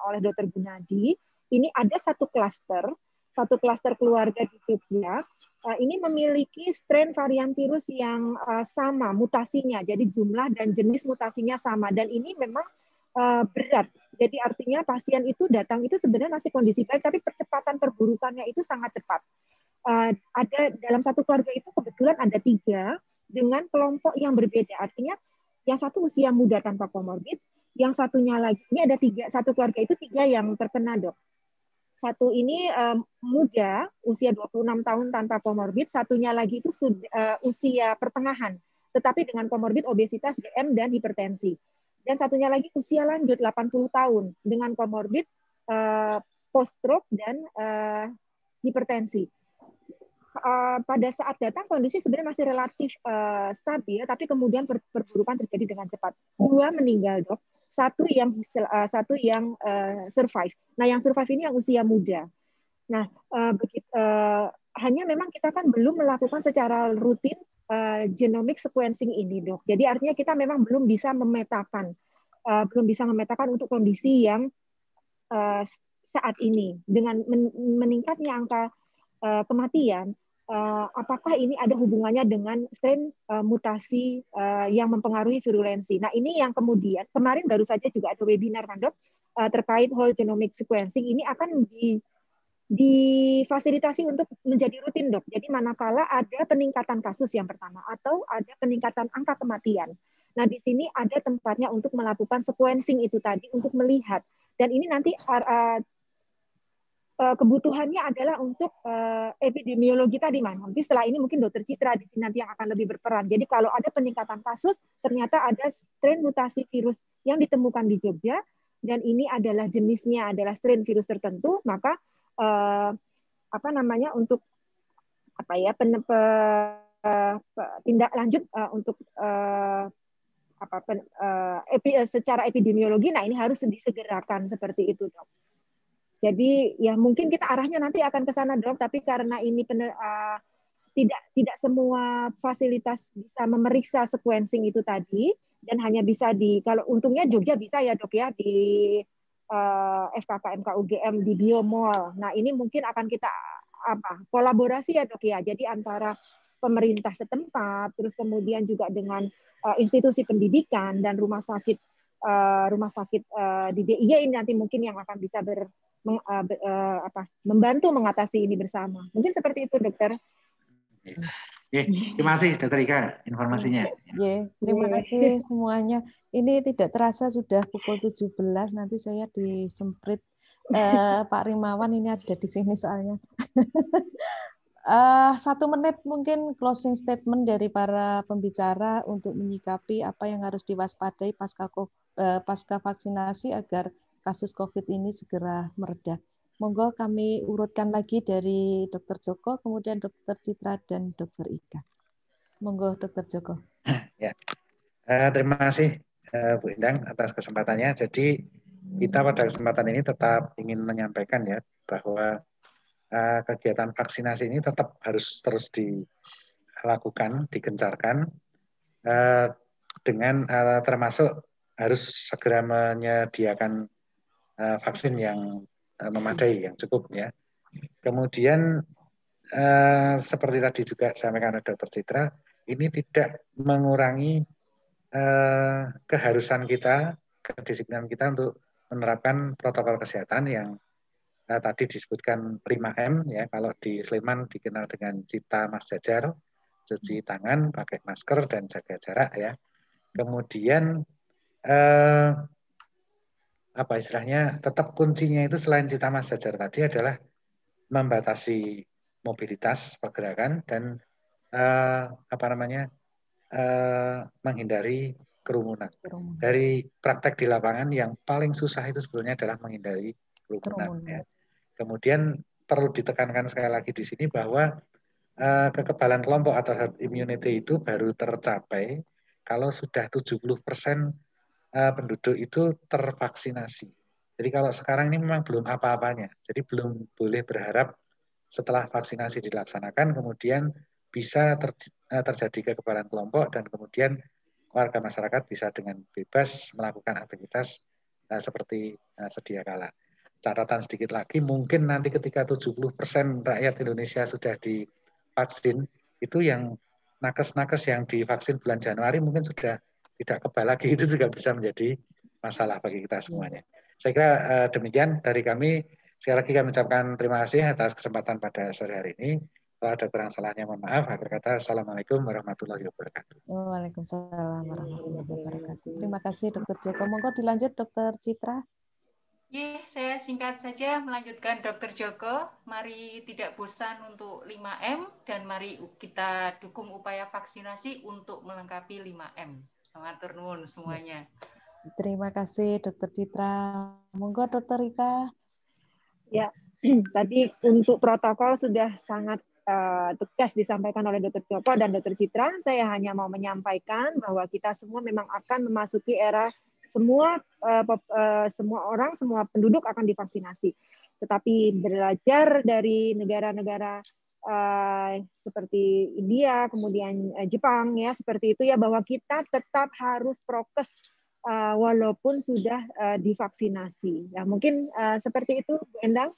oleh Dr. Gunadi. Ini ada satu klaster keluarga di Jogja. Ini memiliki strain varian virus yang sama mutasinya, jadi jumlah dan jenis mutasinya sama. Dan ini memang berat. Jadi artinya pasien itu datang itu sebenarnya masih kondisi baik, tapi percepatan perburukannya itu sangat cepat. Ada dalam satu keluarga itu kebetulan ada 3 dengan kelompok yang berbeda. Artinya yang satu usia muda tanpa komorbid, yang satunya lagi ini ada 3, satu keluarga itu 3 yang terkena dok. Satu ini muda, usia 26 tahun tanpa komorbid, satunya lagi itu usia pertengahan, tetapi dengan komorbid obesitas, DM dan hipertensi. Dan satunya lagi usia lanjut 80 tahun dengan komorbid post stroke dan hipertensi. Pada saat datang kondisi sebenarnya masih relatif stabil, tapi kemudian perburukan terjadi dengan cepat. 2 meninggal dok, satu yang survive. Nah yang survive ini yang usia muda. Nah hanya memang kita kan belum melakukan secara rutin genomic sequencing ini dok. Jadi artinya kita memang belum bisa memetakan untuk kondisi yang saat ini dengan meningkatnya angka kematian. Apakah ini ada hubungannya dengan strain mutasi yang mempengaruhi virulensi. Nah ini yang kemudian kemarin baru saja juga ada webinar kan dok terkait whole genomic sequencing. Ini akan difasilitasi untuk menjadi rutin dok. Jadi manakala ada peningkatan kasus yang pertama atau ada peningkatan angka kematian. Nah di sini ada tempatnya untuk melakukan sequencing itu tadi untuk melihat. Dan ini nanti kebutuhannya adalah untuk epidemiologi tadi mana. Nanti setelah ini mungkin Dokter Citra di sini nanti yang akan lebih berperan. Jadi kalau ada peningkatan kasus, ternyata ada strain mutasi virus yang ditemukan di Jogja dan ini adalah jenisnya adalah strain virus tertentu, maka untuk tindak lanjut untuk secara epidemiologi. Nah ini harus disegerakan seperti itu dok. Jadi ya mungkin kita arahnya nanti akan ke sana dok, tapi karena ini tidak semua fasilitas bisa memeriksa sequencing itu tadi dan hanya bisa kalau untungnya Jogja bisa ya dok ya di FKKMK UGM di Biomall. Nah ini mungkin akan kita kolaborasi ya dok ya. Jadi antara pemerintah setempat, terus kemudian juga dengan institusi pendidikan dan rumah sakit di DIY ini nanti mungkin yang akan bisa membantu mengatasi ini bersama. Mungkin seperti itu, dokter. Terima kasih, Dokter Ika, informasinya. Terima kasih semuanya. Ini tidak terasa sudah pukul 17, nanti saya disemprit Pak Rimawan ini ada di sini soalnya. 1 menit mungkin closing statement dari para pembicara untuk menyikapi apa yang harus diwaspadai pasca vaksinasi agar kasus COVID ini segera mereda. Monggo kami urutkan lagi dari Dr. Joko, kemudian Dr. Citra dan Dr. Ika. Monggo Dr. Joko. Ya. Terima kasih Bu Endang atas kesempatannya. Jadi kita pada kesempatan ini tetap ingin menyampaikan ya bahwa kegiatan vaksinasi ini tetap harus terus dilakukan, digencarkan dengan termasuk harus segera menyediakan vaksin yang memadai, yang cukup ya. Kemudian seperti tadi juga disampaikan oleh Dr. Citra, ini tidak mengurangi keharusan kita, kedisiplinan kita untuk menerapkan protokol kesehatan yang tadi disebutkan 5M ya. Kalau di Sleman dikenal dengan Cita Mas Jajar, cuci tangan, pakai masker dan jaga jarak ya. Kemudian istilahnya tetap kuncinya itu selain Cita Mas Jajar tadi adalah membatasi mobilitas pergerakan dan menghindari kerumunan. Dari praktek di lapangan yang paling susah itu sebetulnya adalah menghindari kerumunan. Ya. Kemudian perlu ditekankan sekali lagi di sini bahwa kekebalan kelompok atau herd immunity itu baru tercapai kalau sudah 70% penduduk itu tervaksinasi. Jadi kalau sekarang ini memang belum apa-apanya. Jadi belum boleh berharap setelah vaksinasi dilaksanakan kemudian bisa terjadi kekebalan kelompok dan kemudian warga masyarakat bisa dengan bebas melakukan aktivitas seperti sedia kala. Catatan sedikit lagi, mungkin nanti ketika 70% rakyat Indonesia sudah divaksin, itu yang nakes-nakes yang divaksin bulan Januari mungkin sudah tidak kebal lagi, itu juga bisa menjadi masalah bagi kita semuanya. Saya kira demikian dari kami. Sekali lagi kami ucapkan terima kasih atas kesempatan pada sore hari ini. Kalau ada kurang salahnya mohon maaf. Akhir kata, Assalamualaikum warahmatullahi wabarakatuh. Waalaikumsalam warahmatullahi wabarakatuh. Terima kasih Dr. Joko. Monggo dilanjut Dr. Citra. Saya singkat saja melanjutkan Dr. Joko. Mari tidak bosan untuk 5M dan mari kita dukung upaya vaksinasi untuk melengkapi 5M. Matur nuwun semuanya. Terima kasih Dr. Citra. Monggo Dr. Rika. Ya, tadi untuk protokol sudah sangat tegas disampaikan oleh Dr. Joko dan Dr. Citra. Saya hanya mau menyampaikan bahwa kita semua memang akan memasuki era semua orang, semua penduduk akan divaksinasi. Tetapi belajar dari negara-negara seperti India, kemudian Jepang, ya seperti itu ya, bahwa kita tetap harus prokes walaupun sudah divaksinasi. Ya, mungkin seperti itu, Bu Endang.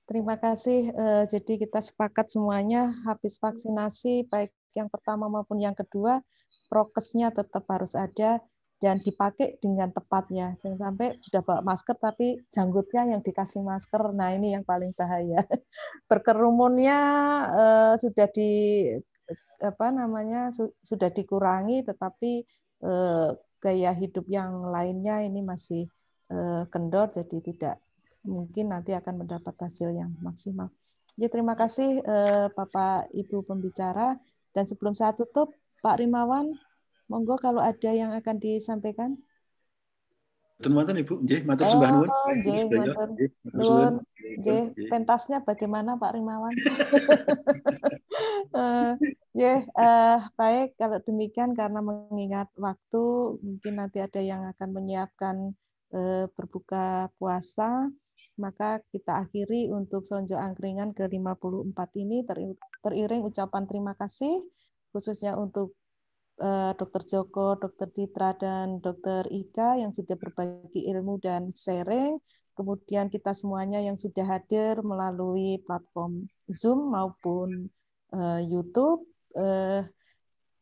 Terima kasih. Jadi kita sepakat semuanya habis vaksinasi, baik yang pertama maupun yang kedua, prokesnya tetap harus ada dan dipakai dengan tepat ya. Jangan sampai udah bawa masker tapi janggutnya yang dikasih masker. Nah ini yang paling bahaya. Berkerumunnya sudah sudah dikurangi, tetapi gaya hidup yang lainnya ini masih kendor, jadi tidak mungkin nanti akan mendapat hasil yang maksimal. Jadi terima kasih Bapak Ibu pembicara, dan sebelum saya tutup, Pak Rimawan, monggo kalau ada yang akan disampaikan. Matur Ibu, nggih, matur sembah nuwun. Matur nuwun. Pentasnya bagaimana Pak Rimawan? Baik, kalau demikian karena mengingat waktu, mungkin nanti ada yang akan menyiapkan berbuka puasa, maka kita akhiri untuk Sonjo Angkringan ke-54 ini teriring ucapan terima kasih, khususnya untuk Dr. Joko, Dr. Citra, dan Dr. Ika yang sudah berbagi ilmu dan sharing. Kemudian kita semuanya yang sudah hadir melalui platform Zoom maupun YouTube.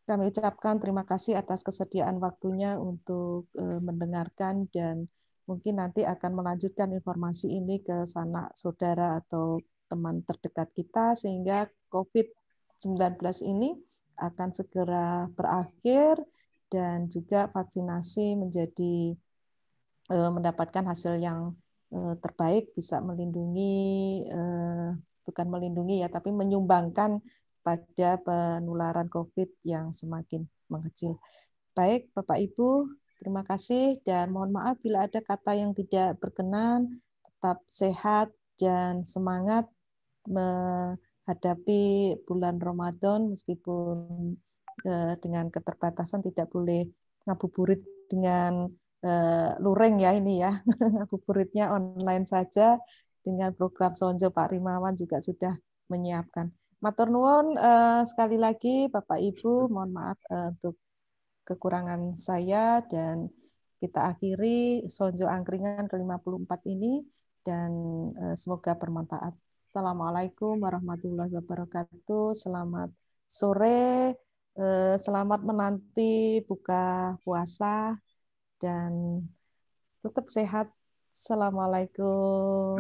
Kami ucapkan terima kasih atas kesediaan waktunya untuk mendengarkan, dan mungkin nanti akan melanjutkan informasi ini ke sanak saudara atau teman terdekat kita, sehingga COVID-19 ini akan segera berakhir dan juga vaksinasi menjadi mendapatkan hasil yang terbaik, bisa melindungi, bukan melindungi ya, tapi menyumbangkan pada penularan COVID yang semakin mengecil. Baik, Bapak Ibu, terima kasih dan mohon maaf bila ada kata yang tidak berkenan. Tetap sehat dan semangat menghadapi bulan Ramadan, meskipun dengan keterbatasan tidak boleh ngabuburit dengan luring ya ini ya. Ngabuburitnya online saja dengan program Sonjo. Pak Rimawan juga sudah menyiapkan. Matur nuwun sekali lagi Bapak Ibu, mohon maaf untuk kekurangan saya, dan kita akhiri Sonjo Angkringan ke-54 ini, dan semoga bermanfaat. Assalamualaikum warahmatullahi wabarakatuh. Selamat sore, selamat menanti buka puasa, dan tetap sehat. Assalamualaikum.